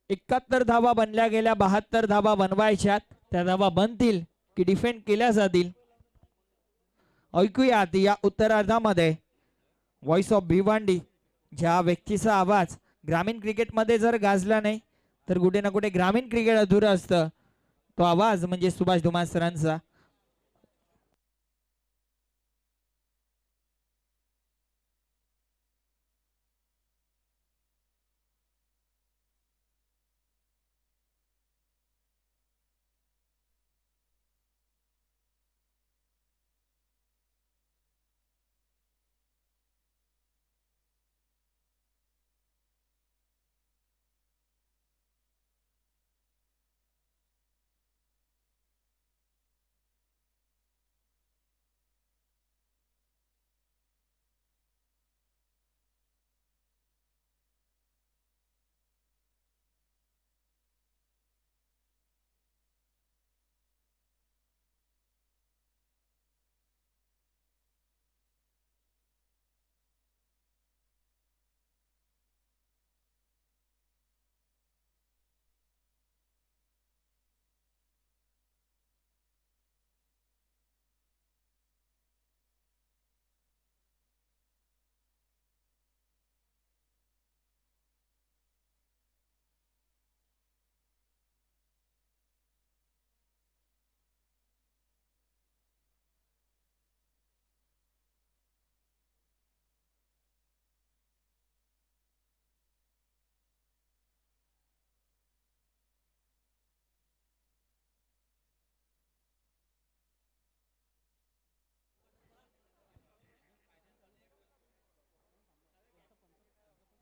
एकाहत्तर धावा बनल्या गेल्या, 72 धावा बनवायच्यात. त्या धावा बनतील की डिफेंड केल्या जातील, ऐकूयात या उत्तरार्धामध्ये. व्हॉइस ऑफ भिवंडी, ज्या व्यक्तीचा आवाज ग्रामीण क्रिकेटमध्ये जर गाजला नाही तर कुठे ना कुठे ग्रामीण क्रिकेट अधुरं असतं, तो आवाज म्हणजे सुभाष धुमाळ सरांचा.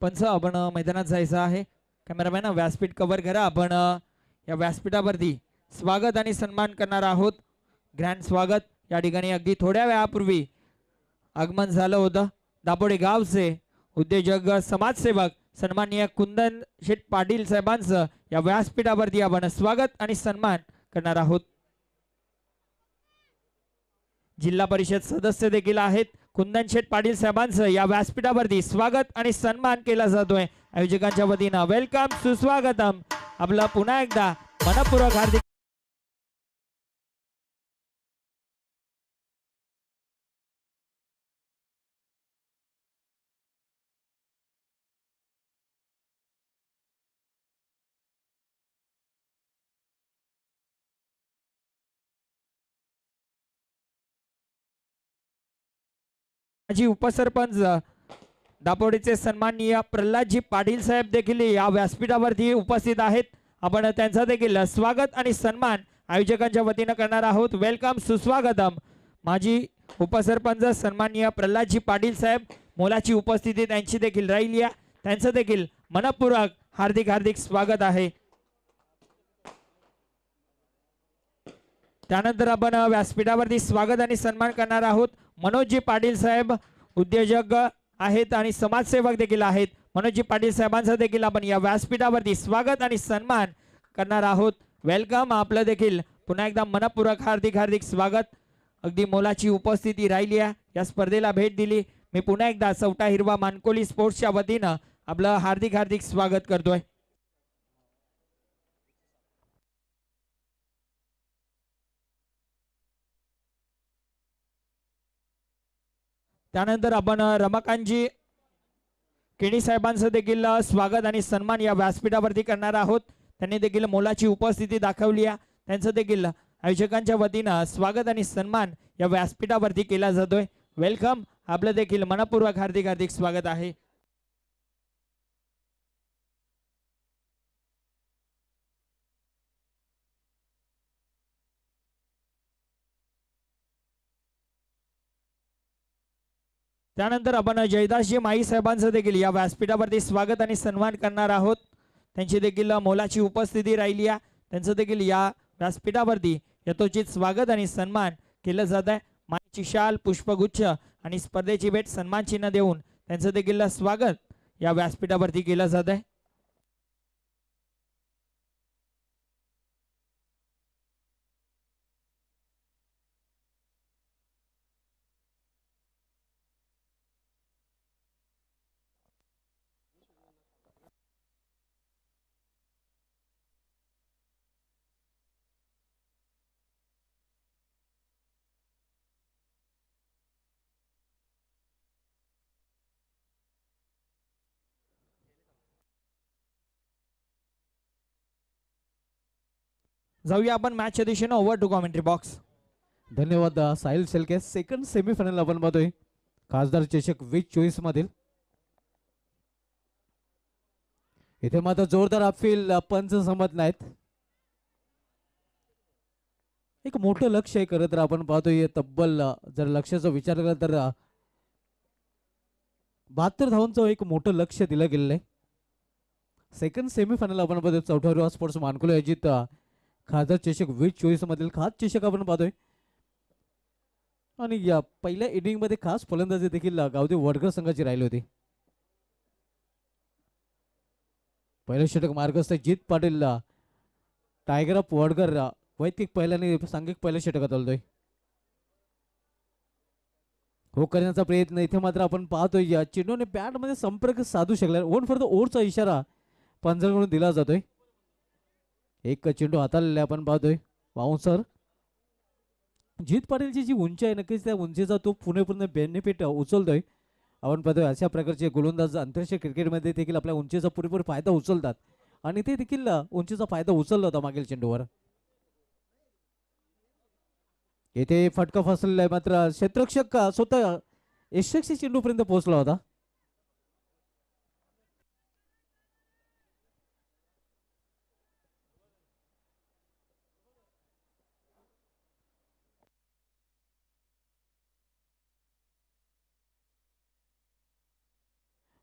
पंच आपण मैदानात जायचं आहे. कॅमेरामॅन व्यासपीठ कव्हर करा. आपण या व्यासपीठावरती स्वागत आणि सन्मान करणार आहोत. ग्रँड स्वागत या ठिकाणी अगदी थोड्या वेळापूर्वी आगमन झालं होतं. दापोडे गावचे उद्योजक समाजसेवक सन्माननीय कुंदन शेठ पाटील साहेबांचं या व्यासपीठावरती आपण स्वागत आणि सन्मान करणार आहोत. जिल्हा परिषद सदस्य देखील आहेत. कुंदन शेठ पाटील साहेबांचं या व्यासपीठावरती स्वागत आणि सन्मान केला जातोय आयोजकांच्या वतीनं. वेलकम, सुस्वागतम. आपलं पुन्हा एकदा मनपूर्वक हार्दिक माजी उपसरपंच दापोडीचे सन्माननीय प्रल्हादजी पाटील साहेब देखील या व्यासपीठावरती उपस्थित आहेत. आपण त्यांचा देखील स्वागत आणि सन्मान आयोजकांच्या वतीनं करणार आहोत. वेलकम, सुस्वागतम. माजी उपसरपंच सन्माननीय प्रल्हादजी पाटील साहेब, मोलाची उपस्थिती त्यांची देखील राहिली आहे. त्यांचं देखील मनपूर्वक हार्दिक हार्दिक स्वागत आहे. त्यानंतर आपण व्यासपीठावरती स्वागत आणि सन्मान करणार आहोत मनोजजी पाटील साहेब, उद्योजक आहेत आणि समाजसेवक देखील आहेत. मनोजजी पाटील साहेबांचं देखील आपण या व्यासपीठावरती स्वागत आणि सन्मान करणार आहोत. वेलकम. आपलं देखील पुन्हा एकदा मनपूर्वक हार्दिक हार्दिक स्वागत. अगदी मोलाची उपस्थिती राहिली आहे, या स्पर्धेला भेट दिली. मी पुन्हा एकदा चौटा हिरवा मानकोली स्पोर्ट्सच्या वतीनं आपलं हार्दिक हार्दिक स्वागत करतोय. त्यानंतर आपण रमाकांतजी केणी साहेबांचं देखील स्वागत आणि सन्मान या व्यासपीठावरती करणार आहोत. त्यांनी देखील मोलाची उपस्थिती दाखवली आहे. त्यांचं देखील आयोजकांच्या वतीनं स्वागत आणि सन्मान या व्यासपीठावरती केला जातोय. वेलकम. आपलं देखील मनपूर्वक हार्दिक हार्दिक स्वागत आहे. त्यानंतर आपण जयदासजी माई साहेबांचं देखील या व्यासपीठावरती स्वागत आणि सन्मान करणार आहोत. त्यांची देखील मोलाची उपस्थिती राहिली आहे. त्यांचं देखील या व्यासपीठावरती यथोचित स्वागत आणि सन्मान केलं जात आहे. मानेची शाल, पुष्पगुच्छ आणि स्पर्धेची भेट सन्मान चिन्ह देऊन त्यांचं देखील स्वागत या व्यासपीठावरती केलं जात आहे. जाऊया आपण मॅचच्या दिशेने ओव्हर टू कॉमेंट्री बॉक्स. धन्यवाद साहिल शेलके. सेकंड सेमीफायनल आपण पाहतोय खासदार चषक 2024 मधील. इथे मात्र जोरदार अपील पंच संमत नाहीत. एक मोठं लक्ष आहे खरं तर आपण पाहतोय तब्बल जर लक्षाचा विचार केला तर 72 धावांचं एक मोठं लक्ष दिलं गेलेलं आहे. सेकंड सेमीफायनल आपण पाहतोय चौथ्या स्पोर्ट्स मानकुले आयोजित खासदार चषक 2024 मधील खास चषक आपण पाहतोय. आणि या पहिल्या इनिंग मध्ये खास फलंदाजी देखील गावदेव वडगर संघाची राहिली होती. पहिलं षटक मार्गस्थ जित पाटील टायगर ऑफ वडगर वैयक्तिक पहिल्याने सांघिक पहिल्या षटकात आलतोय. हो करण्याचा प्रयत्न इथे मात्र आपण पाहतोय या चेंडूने बॅट मध्ये संपर्क साधू शकला. ओन फॉर द ओव्हरचा इशारा पंचांकडून दिला जातोय. एक चेंडू हाताळलेला आपण पाहतोय बाउन्सर. जित पाटीलची जी उंची आहे नक्कीच त्या उंचीचा तो पूर्ण बेनिफिट उचलतोय. आपण पाहतोय अशा प्रकारचे गोलंदाज आंतरराष्ट्रीय क्रिकेटमध्ये देखील आपल्या उंचीचा पुरेपूर फायदा उचलतात आणि ते देखील उंचीचा फायदा उचलला होता मागील चेंडूवर. येथे फटका फसलेला आहे मात्र क्षेत्ररक्षक स्वतः यशस्वी चेंडूपर्यंत पोहोचला होता.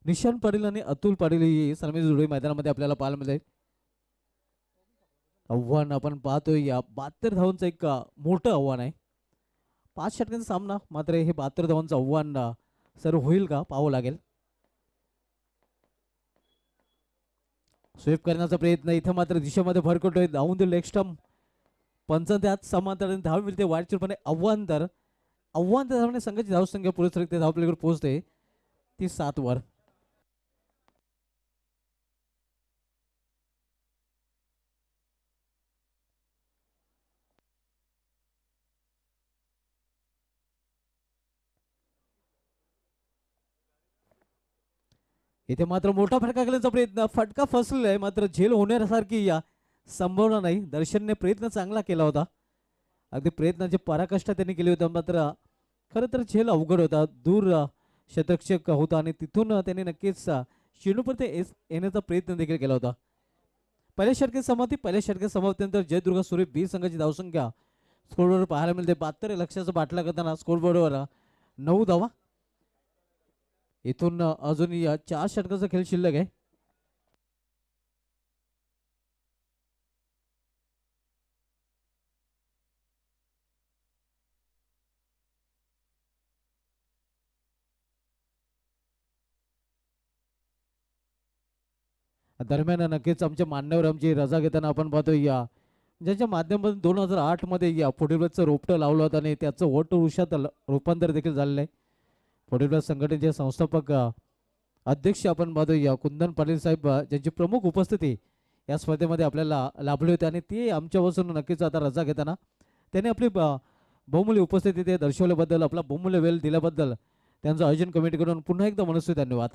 निशांत पाटील आणि अतुल पाटील ही सर्व जोडी मैदानामध्ये आपल्याला पाहायला मिळते. आव्हान आपण पाहतोय या 72 धावांचं एक मोठं आव्हान आहे. 5 षटकांचा सामना मात्र हे 72 धावांचं आव्हान सर होईल का पाहावं लागेल. स्वीप करण्याचा प्रयत्न इथं मात्र दिशेमध्ये भरकटतोय. धावून दिलं लेग स्टंप. पंचांत समांतर धाव मिळते वाटचूरपणे आव्हान तर धावणे संघाची धावसंख्या पुढे सरकते. धावपलीकडे पोहोचते ती 7 वर. इथे मात्र मोठा फटका केल्याचा प्रयत्न. फटका फसलेला आहे मात्र झेल होण्यासारखी या संभावना नाही. दर्शनने प्रयत्न चांगला केला होता. अगदी प्रयत्नाची पराकाष्ठा त्यांनी केली होती मात्र खरं तर झेल अवघड होता. दूर क्षेत्ररक्षक होता आणि तिथून त्यांनी नक्कीच चेंडूपर्यंत येण्याचा प्रयत्न देखील केला होता. पहिल्या षटकात समाप्तीनंतर जयदुर्ग सूर्य बी संघाची धावसंख्या स्कोरबोर्डवर पाहायला मिळते. 72 लक्षाचा बाटला करताना स्कोरबोर्डवर 9 धावा. इथून अजून या 4 षटकाचा खेळ शिल्लक आहे. दरम्यान नक्कीच आमच्या मान्यवर आमची रजा घेताना आपण पाहतो या ज्यांच्या माध्यमातून 2008 मध्ये या फुटबॉलचं रोपटं लावलं होतं आणि त्याचं वटवृक्षात रूपांतर देखील झालेलं आहे. फुटबॉल संघटनेचे संस्थापक अध्यक्ष आपण पाहतो या कुंदन पाटील साहेब ज्यांची प्रमुख उपस्थिती या स्पर्धेमध्ये आपल्याला लाभली होती आणि ते आमच्यापासून नक्कीच आता रजा घेताना त्यांनी आपली बहुमूल्य उपस्थिती ते दर्शवल्याबद्दल आपला बहुमूल्य वेळ दिल्याबद्दल त्यांचं आयोजन कमिटीकडून पुन्हा एकदा मनस्वी धन्यवाद.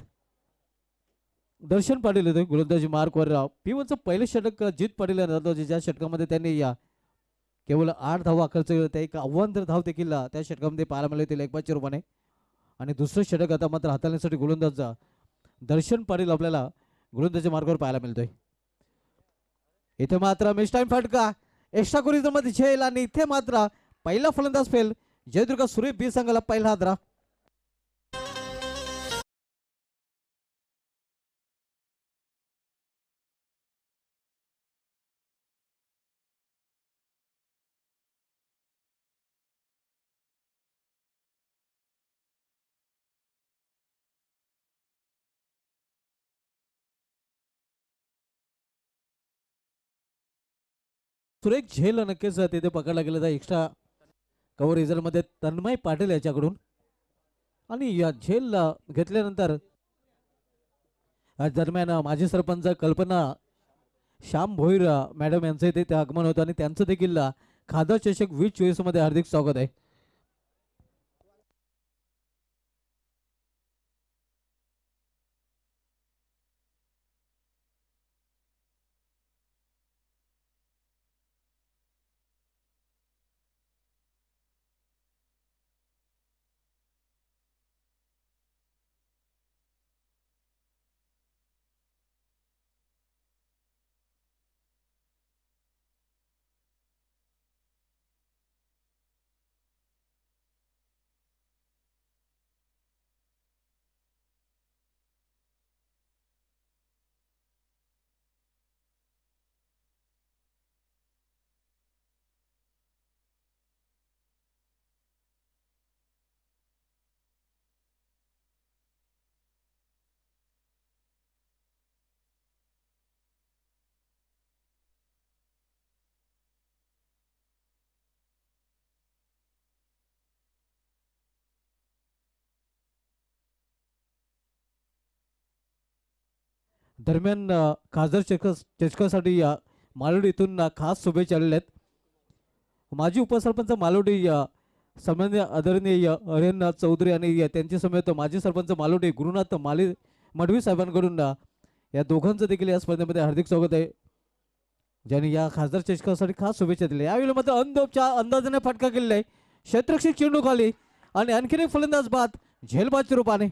दर्शन पाटील होते गोलंदाजी मार्कवर. P1चं पहिलं षटक जित पाटील ज्या षटकामध्ये त्यांनी या केवळ 8 धावा खर्च केला. त्या एक आव्हान धाव देखील त्या षटकामध्ये पाहायला मिळाले होते लेगबाच्या रूपाने. आणि दुसरं षटक आता मात्र हाताळण्यासाठी गोलंदाज दर्शन पाटील आपल्याला गोलंदाजी मार्गावर पाहायला मिळतोय. इथे मात्र मिस टाइम फटका एक्स्ट्रा कुरीजमध्ये झेल आणि इथे मात्र पहिला फलंदाज फेल. जयदुर्ग सूर्य बी संघाला पहिला हादरा. सुरेख झेल नक्कीच तिथे पकडला गेला होता एक्स्ट्रा कव्हर रिझल्टमध्ये तन्मय पाटील याच्याकडून. आणि या झेल घेतल्यानंतर दरम्यान माजी सरपंच कल्पना श्याम भोईर मॅडम यांचं इथे ते आगमन होतं आणि त्यांचं देखील खादा चषक 2024 मध्ये हार्दिक स्वागत आहे. दरम्यान खासदार चषकासाठी मालोडी इथून खास शुभेच्छा आलेल्या आहेत. माजी उपसरपंच मालोडी सन्माननीय आदरणीय अरेन चौधरी आणि त्यांच्या समेत माजी सरपंच मालोडी गुरुनाथ मडवी साहेबांकडून या दोघांचं देखील या स्पर्धेमध्ये हार्दिक स्वागत आहे, ज्यांनी या खासदार चषकासाठी खास शुभेच्छा दिल्या. यावेळी मात्र अंदोपच्या अंदाजाने फटका केलेला आहे. क्षेत्ररक्षक चेंडू खाली आणि आणखीन एक फलंदाज बाद झेलबादच्या रूपाने.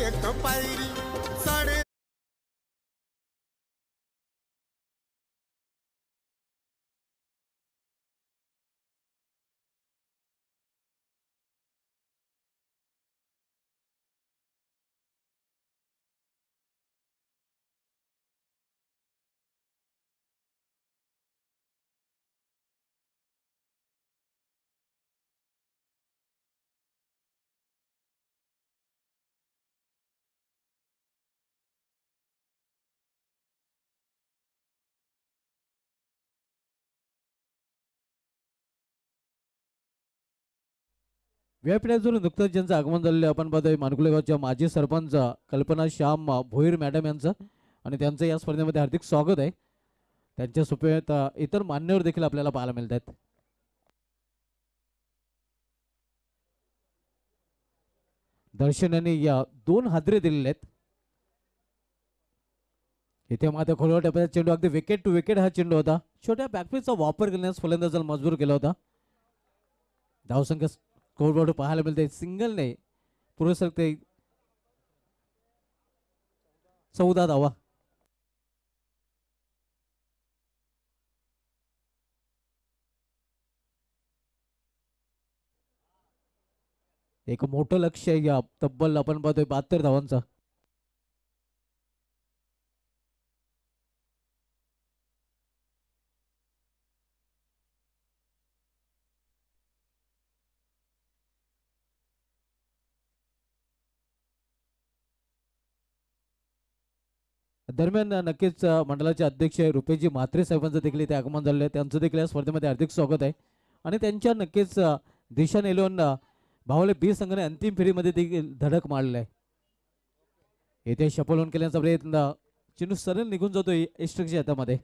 एक पायरी साडे व्यापीजून नुकतंच ज्यांचं आगमन झालेलं आपण पाहतोय मानकुलेगावच्या माजी सरपंच कल्पना श्याम भोईर मॅडम यांचं आणि त्यांचं या स्पर्धेमध्ये हार्दिक स्वागत आहे. त्यांच्या सोबत इतर मान्यवर देखील आपल्याला पाहायला मिळत आहेत. दर्शन यांनी या 2 हादरे दिलेले आहेत. इथे मात्र खोलवर टप्प्याचा चेंडू अगदी विकेट टू विकेट हा चेंडू होता. छोट्या बॅकफीचा वापर करण्यास फलंदाजाला मजबूर केला होता. धावसंख्या स्कोरबोर्ड पाहायला मिळते. सिंगल नाही पुरेसर ते 14 धावा. एक मोठं लक्ष आहे या तब्बल आपण पाहतोय 72 धावांचा. दरम्यान नक्कीच मंडळाचे अध्यक्ष रुपेशजी म्हात्रे साहेबांचं देखील इथे आगमन झालेलं आहे. त्यांचं देखील या स्पर्धेमध्ये हार्दिक स्वागत आहे आणि त्यांच्या नक्कीच दिशा नेलून भावले बी संघाने अंतिम फेरीमध्ये देखील धडक मारलेला आहे. येथे शपलोन केल्याचा प्रयत्न चेंडू सरळ निघून जातोय इस्ट्रिकच्या हातामध्ये.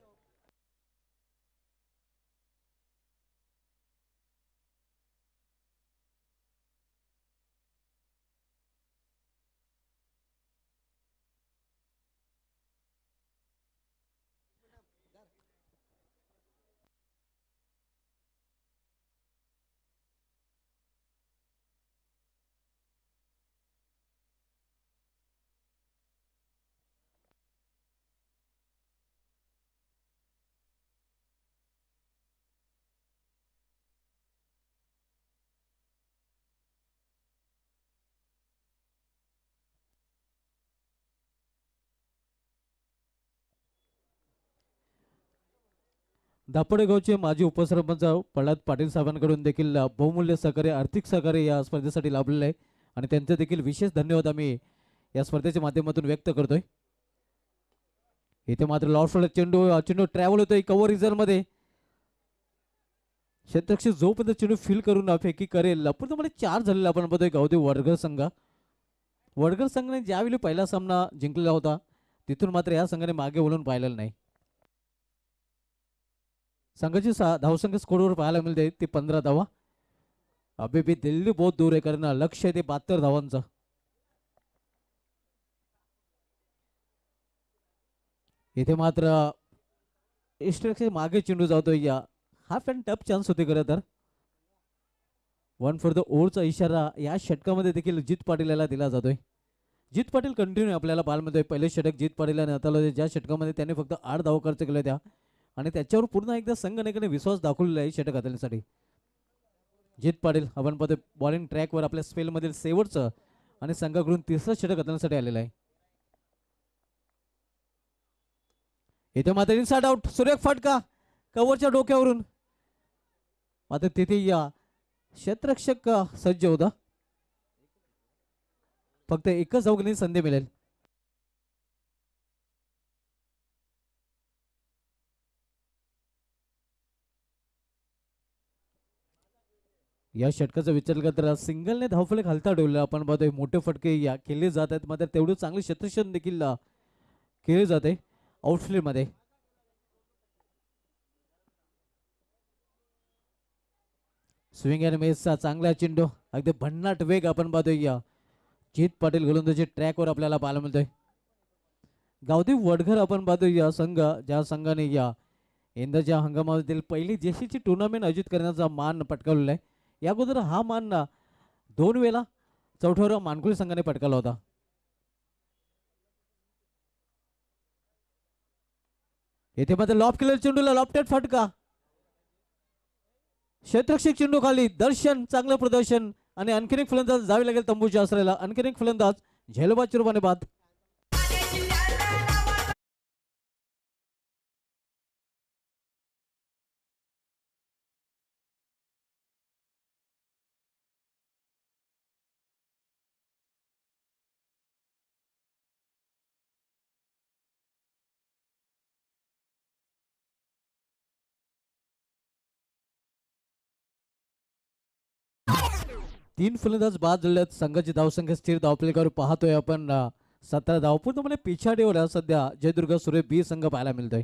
दापोडेगावचे माजी उपसरपंच प्रल्हाद पाटील साहेबांकडून देखील बहुमूल्य सहकार्य आर्थिक सहकार्य या स्पर्धेसाठी लाभलेलं आहे आणि त्यांचे देखील विशेष धन्यवाद आम्ही या स्पर्धेच्या माध्यमातून व्यक्त करतोय. इथे मात्र लॉर्ड चेंडू चेंडू ट्रॅव्हल होतोय कव्हर रिझन मध्ये. क्षेत्ररक्षक जोपर्यंत चेंडू फील करून फेकी करेल पण मला 4 झालेला आपण बघतोय गावदेव वडघर संघ. वडघर संघाने ज्यावेळी पहिला सामना जिंकलेला होता तिथून मात्र या संघाने मागे वळून पाहिलेलं नाही. संघाची धावसंख्या स्कोरवर पाहायला मिळते ते 15 धावा. अभी भी दिल्ली बहुत दूर आहे कारण लक्ष आहे ते 72 धावांचं. इथे मात्र इस्टरचे मागे चेंडू जातोय. या हाफ अँड टफ चान्स होते खरं तर. 1 फॉर द ओव्हरचा इशारा या षटकामध्ये देखील जित पाटील याला दिला जातोय. जित पाटील कंटिन्यू आपल्याला पाहायला मिळतोय. पहिले षटक जित पाटीलने हाताळले ज्या षटकामध्ये त्याने फक्त 8 धावा खर्च केल्या त्या आणि त्याच्यावर पूर्ण एकदा संघटनेकडे विश्वास दाखवलेला आहे षटक हाताळण्यासाठी. जित पाटील आपण पाहतोय बॉलिंग ट्रॅकवर आपल्या स्पेलमधील शेवटचं आणि संघाकडून तिसरं षटक हाताळण्यासाठी आलेलं आहे. इथे मात्र इनसाइड आउट सुरेख फटका कव्हरच्या डोक्यावरून. मात्र तिथे या क्षेत्ररक्षक सज्ज होता. फक्त एकच अवघणी संधी मिळेल. या षटकाचा विचार केला तर सिंगलने धावफलक हलता ठेवला. आपण पाहतोय मोठे फटके या केले जात आहेत मात्र तेवढे चांगले क्षेत्ररक्षण देखील केले जाते आउटफील्ड मध्ये. स्विंग अँड मिसचा चांगला चेंडू अगदी भन्नाट वेग आपण पाहतोय. या जित पाटील गोलंदाजी ट्रॅकवर आपल्याला पाहायला मिळतोय. गावदेव वडघर आपण पाहतोय या संघ ज्या संघाने या यंदाच्या हंगामातील पहिली जेसीची टुर्नामेंट आयोजित करण्याचा मान पटकावलेला आहे. या अगोदर हा मान 2 वेळा चौथ्यावर मानकुली संघाने पटकावला होता. येथे मात्र लॉफ केलेला चेंडूला लॉफ्टेड फटका. क्षेत्ररक्षक चेंडू खाली दर्शन चांगलं प्रदर्शन आणि आणखीन एक फलंदाज जावे लागेल तंबूच्या आश्रयाला. आणखीन एक फलंदाज झेलबाद चिरबाने बाद. तीन फलंदाज बाद झालेत. संघाची धावसंख्या स्थिर धावफलकावर पाहतोय आपण 17 धाव. पूर्णपणे पिछाडीवर सध्या जयदुर्ग सूर्य बी संघ पाहायला मिळतोय.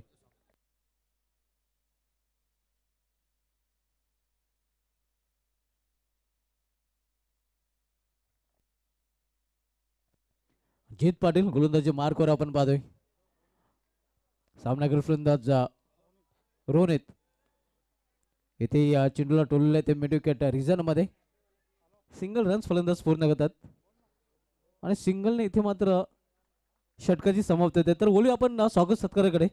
जित पाटील गोलंदाजी मार्कवर आपण पाहतोय. सामनावीर फलंदाज रोनित इथे या चेंडूला टोलले ते मिड विकेट रिझन मध्ये. सिंगल रन्स फलंदाज पूर्ण करतात आणि सिंगलने इथे मात्र षटकाची समाप्ती होते. तर बोलूया आपण स्वागत सत्काराकडे.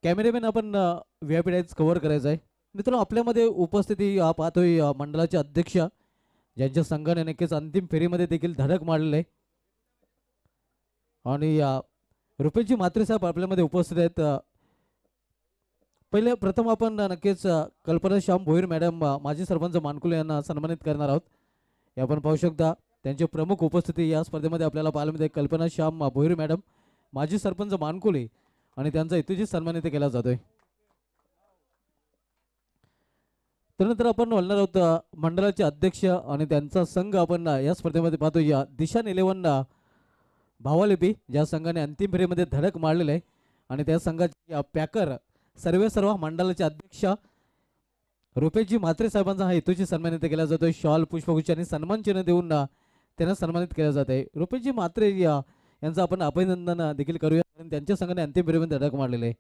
कॅमेरामॅन आपण व्हीआयपी टाईज कव्हर करायचा आहे. मित्रांनो आपल्यामध्ये उपस्थिती पाहतोय मंडळाचे अध्यक्ष ज्यांच्या संघाने नक्कीच अंतिम फेरीमध्ये देखील धडक मारलेले आहे आणि रुपेशजी म्हात्रे साहेब आपल्यामध्ये उपस्थित आहेत. पहिले प्रथम आपण नक्कीच कल्पना श्याम भोईर मॅडम माजी सरपंच मानकुले यांना सन्मानित करणार आहोत. हे आपण पाहू शकता त्यांचे प्रमुख उपस्थिती या स्पर्धेमध्ये आपल्याला पाहायला मिळते. कल्पना श्याम भोईर मॅडम माजी सरपंच मानकुले आणि त्यांचा इतुजी सन्मानित केला जातोय. त्यानंतर आपण बोलणार आहोत मंडळाचे अध्यक्ष आणि त्यांचा संघ आपण या स्पर्धेमध्ये पाहतो. या दिशान 11 भावालिपी ज्या संघाने अंतिम फेरीमध्ये धडक मारलेले आहे आणि त्या संघाचे पॅकर सर्व मंडळाचे अध्यक्ष रुपेशजी म्हात्रे साहेबांचा हा हेतूची सन्मानित केला जातोय. शॉल पुष्पगुच्छ आणि सन्मान चिन्ह देऊन त्यांना सन्मानित केलं जात आहे. रुपेशजी म्हात्रे यांचं आपण अभिनंदन देखील करूया कारण त्यांच्या संघाने अंतिम फेरीमध्ये धडक मारलेले आहे.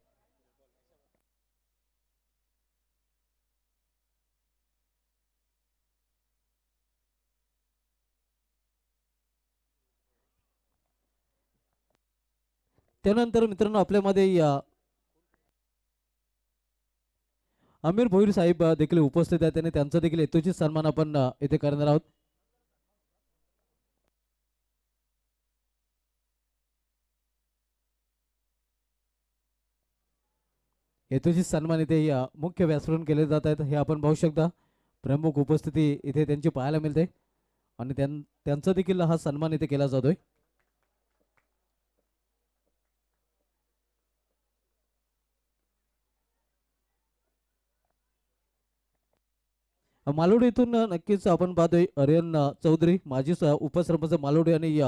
त्यानंतर मित्रांनो आपल्यामध्ये आमिर भोईर साहेब देखील उपस्थित आहेत आणि त्यांचा देखील हेतूची सन्मान आपण इथे करणार आहोत. हेतूची सन्मान इथे मुख्य व्यासपीठावरून केले जात आहेत. हे आपण पाहू शकता प्रमुख उपस्थिती इथे त्यांची पाहायला मिळते आणि त्यांचा देखील हा सन्मान इथे केला जातोय. मालोडी येथून नक्कीच आपण पाहतोय अरियन चौधरी माजी उपसरपंच मालोडी आणि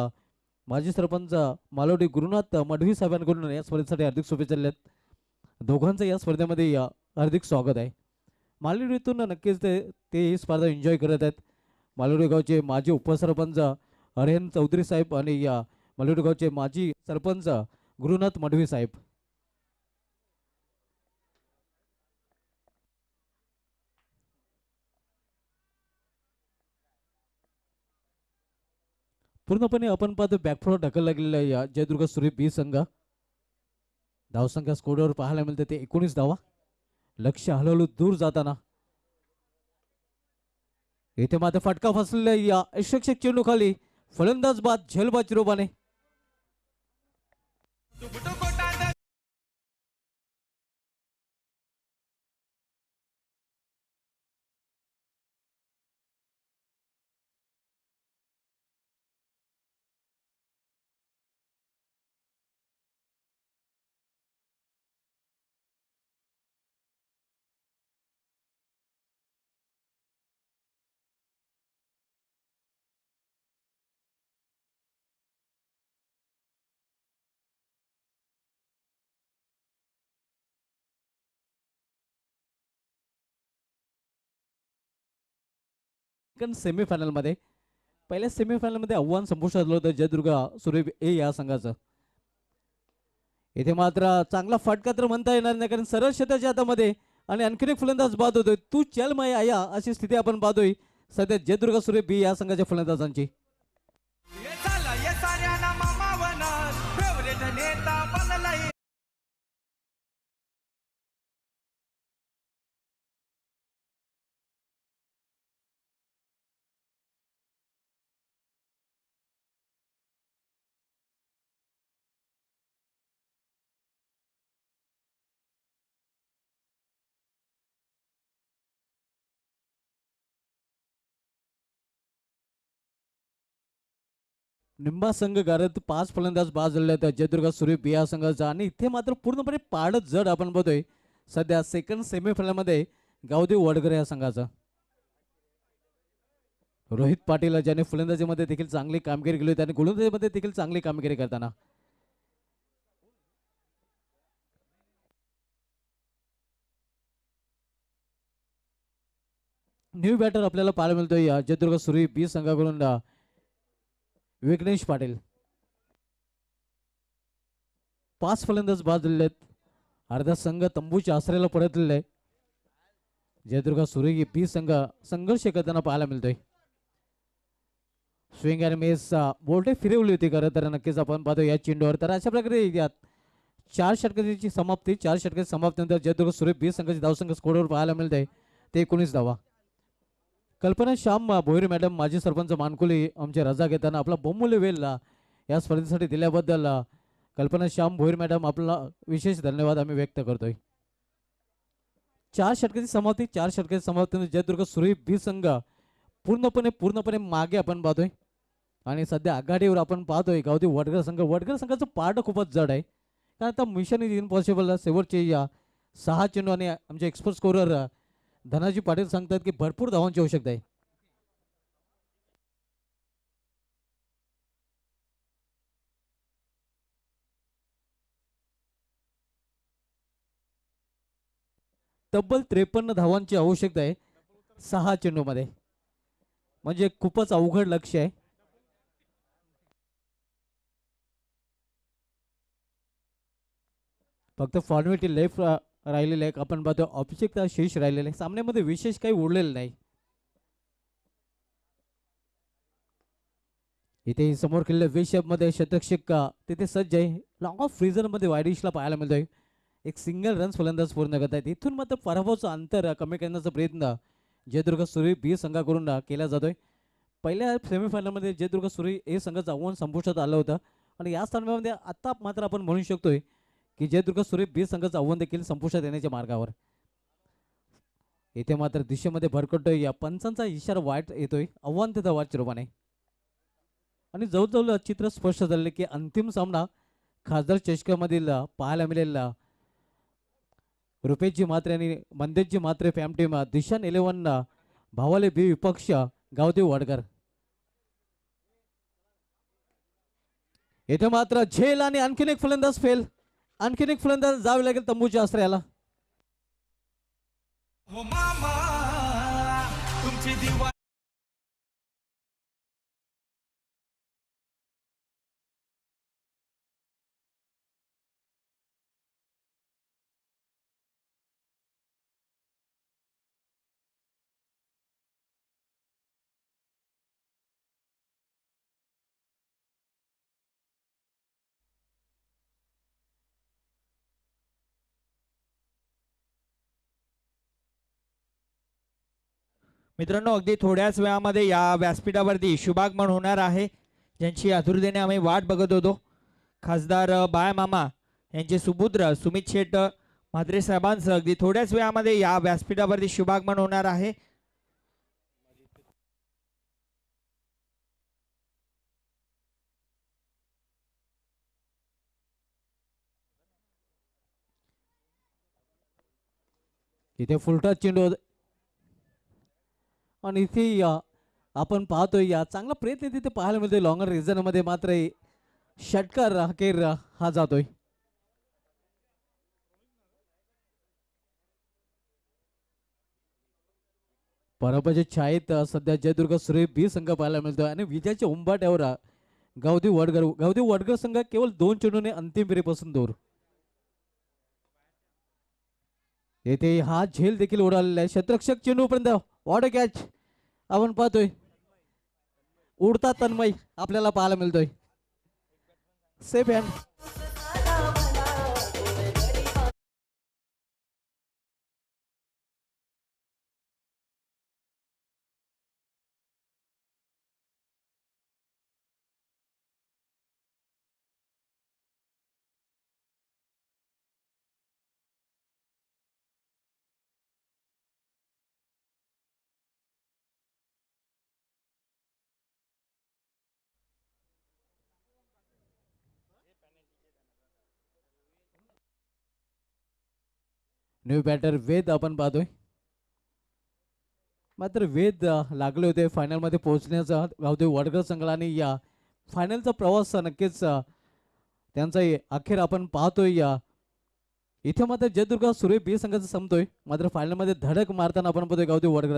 माजी सरपंच मालोडी गुरुनाथ मढवी साहेबांकडून या स्पर्धेसाठी हार्दिक शुभेच्छा दिल्यात. दोघांचं या स्पर्धेमध्ये हार्दिक स्वागत आहे. मालोडी येथून नक्कीच ते ही स्पर्धा एन्जॉय करत आहेत. मालोडी गावचे माजी उपसरपंच अरियन चौधरी साहेब आणि मालोडी गावचे माजी सरपंच गुरुनाथ मढवी साहेब. पूर्णपणे आपण पाहतो बॅकफोर ढकलला गेलेला या जयदुर्ग सूर्य बी संघ. धावसंख्या स्कोरवर पाहायला मिळते ते 19 धावा. लक्ष हळूहळू दूर जाताना इथे मात्र फटका फसलेला या यशस्वी चेंडू खाली फलंदाज बाद झेलबाद चिरोबाने. सेमीफायनल मध्ये पहिल्या सेमीफायनल मध्ये आव्हान संपुष्टात आलं होतं जयदुर्ग सूर्य ए या संघाचं. इथे मात्र चांगला फटका तर म्हणता येणार नाही कारण सरळ क्षेत्राच्या हातामध्ये आणि आणखीन एक फलंदाज बाद होतोय. तू चल माय आया अशी स्थिती आपण पाहतोय सध्या जयदुर्ग सूर्य बी या संघाच्या फलंदाजांची. निंबा संघ गारत 5 फलंदाज बाद झालेले आहेत जयदुर्ग सूर्य बी या संघाचा. आणि इथे मात्र पूर्णपणे पाडत जड आपण बघतोय सध्या सेकंड सेमीफायनल मध्ये गावदेव वडगर या संघाचा. रोहित पाटील ज्याने फलंदाजीमध्ये देखील चांगली कामगिरी केली आणि गोलंदाजीमध्ये देखील चांगली कामगिरी करताना न्यू बॅटर आपल्याला पाहायला मिळतोय जयदुर्ग सूर्य बी संघाकडून विघ्नेश पाटील. 5 फलंदाज बाद झालेले आहेत. अर्धा संघ तंबूच्या आसऱ्याला परतलेला आहे. जयदुर्ग सूर्य बी संघ संघर्ष करताना पाहायला मिळतोय. स्विंग आणि मेस बोल्टे फिरवली होती खरं तर नक्कीच आपण पाहतो या चेंडूवर. तर अशा प्रकारे यात 4 षटकाची समाप्ती 4 षटकाची समाप्तीनंतर जयदुर्ग सूर्य बी संघाची धावसंख्या स्कोरवर पाहायला मिळते ते 19 धावा. कल्पना श्याम भोईर मॅडम माजी सरपंच मानकुली आमचे रजा घेताना आपला बहुमूल्य वेळ या स्पर्धेसाठी दिल्याबद्दल कल्पना श्याम भोईर मॅडम आपला विशेष धन्यवाद आम्ही व्यक्त करतोय. 4 षटकाची समाप्ती 4 षटकाची समाप्ती जयदुर्ग सूर्य बी संघ पूर्णपणे मागे आपण पाहतोय आणि सध्या आघाडीवर आपण पाहतोय गावदेव वडगर संघ. वडगर संघाचं पार्ट खूपच जड आहे कारण आता मिशन इज इम्पॉसिबल शेवटचे 6 चेंडू आणि आमचे एक्सपर्ट स्कोरर धनाजी पाटील सांगतात की भरपूर धावांची आवश्यकता आहे. तब्बल 53 धावांची आवश्यकता आहे 6 चेंडू मध्ये म्हणजे खूपच अवघड लक्ष्य आहे. फक्त फॉर्मॅलिटी लेफ्ट राहिलेले आहे आपण पाहतो औपचारिकता शेष राहिलेले सामन्यामध्ये विशेष काही उरलेलं नाही. इथे समोर केलेल्या वेशअप मध्ये शतकशिक तिथे सज्ज आहे. लॉंग ऑफ फ्रीजर मध्ये वायडिशला पाहायला मिळतोय. एक सिंगल रन्स फलंदाज पूर्ण करत आहेत. इथून मात्र पराभवाचं अंतर कमी करण्याचा प्रयत्न जयदुर्ग सूर्य बी संघाकडून केला जातोय. पहिल्या सेमीफायनलमध्ये जयदुर्ग सूर्य ए संघाचं आव्हान संपुष्टात आलं होतं आणि या सामन्यामध्ये आता मात्र आपण म्हणू शकतोय की जयदुर्ग सूर्य बी संघाचं आव्हान देखील संपुष्टात येण्याच्या मार्गावर. इथे मात्र दिशेमध्ये भरकटतोय या पंचांचा इशारा वाईट येतोय आव्हान तिथं वाट चिरोबाने. आणि जवळजवळ चित्र स्पष्ट झाले की अंतिम सामना खासदार चषकामधील पाहायला मिळेल रुपेशजी म्हात्रे आणि मंदेशजी म्हात्रे फॅम टीम दिशान 11 भावाले बी विपक्ष गावदेव वडगर. इथे मात्र झेल आणि आणखीन एक फलंदाज फेल. आणखीन एक फलंदाज जावे लागेल तंबूच्या आश्रयाला. हो मामा तुमची दिवा मित्रांनो अगदी थोड्याच वेळामध्ये या व्यासपीठावरती शुभागमन होणार आहे, ज्यांची आतुरतेने आम्ही वाट बघत होतो. खासदार बाळमामा यांचे सुपुत्र सुमित शेठ म्हात्रे साहेबांसह अगदी थोड्याच वेळामध्ये या व्यासपीठावरती शुभागमन होणार आहे. इथे फुलटा चेंडू आणि इथे आपण पाहतोय चांगला प्रयत्न तिथे पाहायला मिळतोय. लॉंगर रिझन मध्ये मात्र षटकार अखेर हा जातोय. पराभवाच्या छायेत सध्या जयदुर्ग सूर्य बी संघ पाहायला मिळतोय आणि विजयाच्या उंबाट्यावर गावदेव वडगर संघ केवळ 2 चेंडूने अंतिम फेरीपासून दूर. येथे हा झेल देखील उडालेला आहे. क्षेत्ररक्षक चेंडू पर्यंत वॉटर कॅच आपण पाहतोय. उडता तन्मय आपल्याला पाहायला मिळतोय. Safe hand. न्यू बॅटर वेद आपण पाहतोय. मात्र वेद लागले होते फायनल मध्ये पोहोचण्याचा गावदेव वडगर संघाला आणि या फायनलचा प्रवास नक्कीच त्यांचा अखेर आपण पाहतोय. इथे मात्र जयदुर्ग सूर्य बी संघाचा संपतोय. मात्र फायनल मध्ये धडक मारताना आपण पाहतोय गावदेव वडगर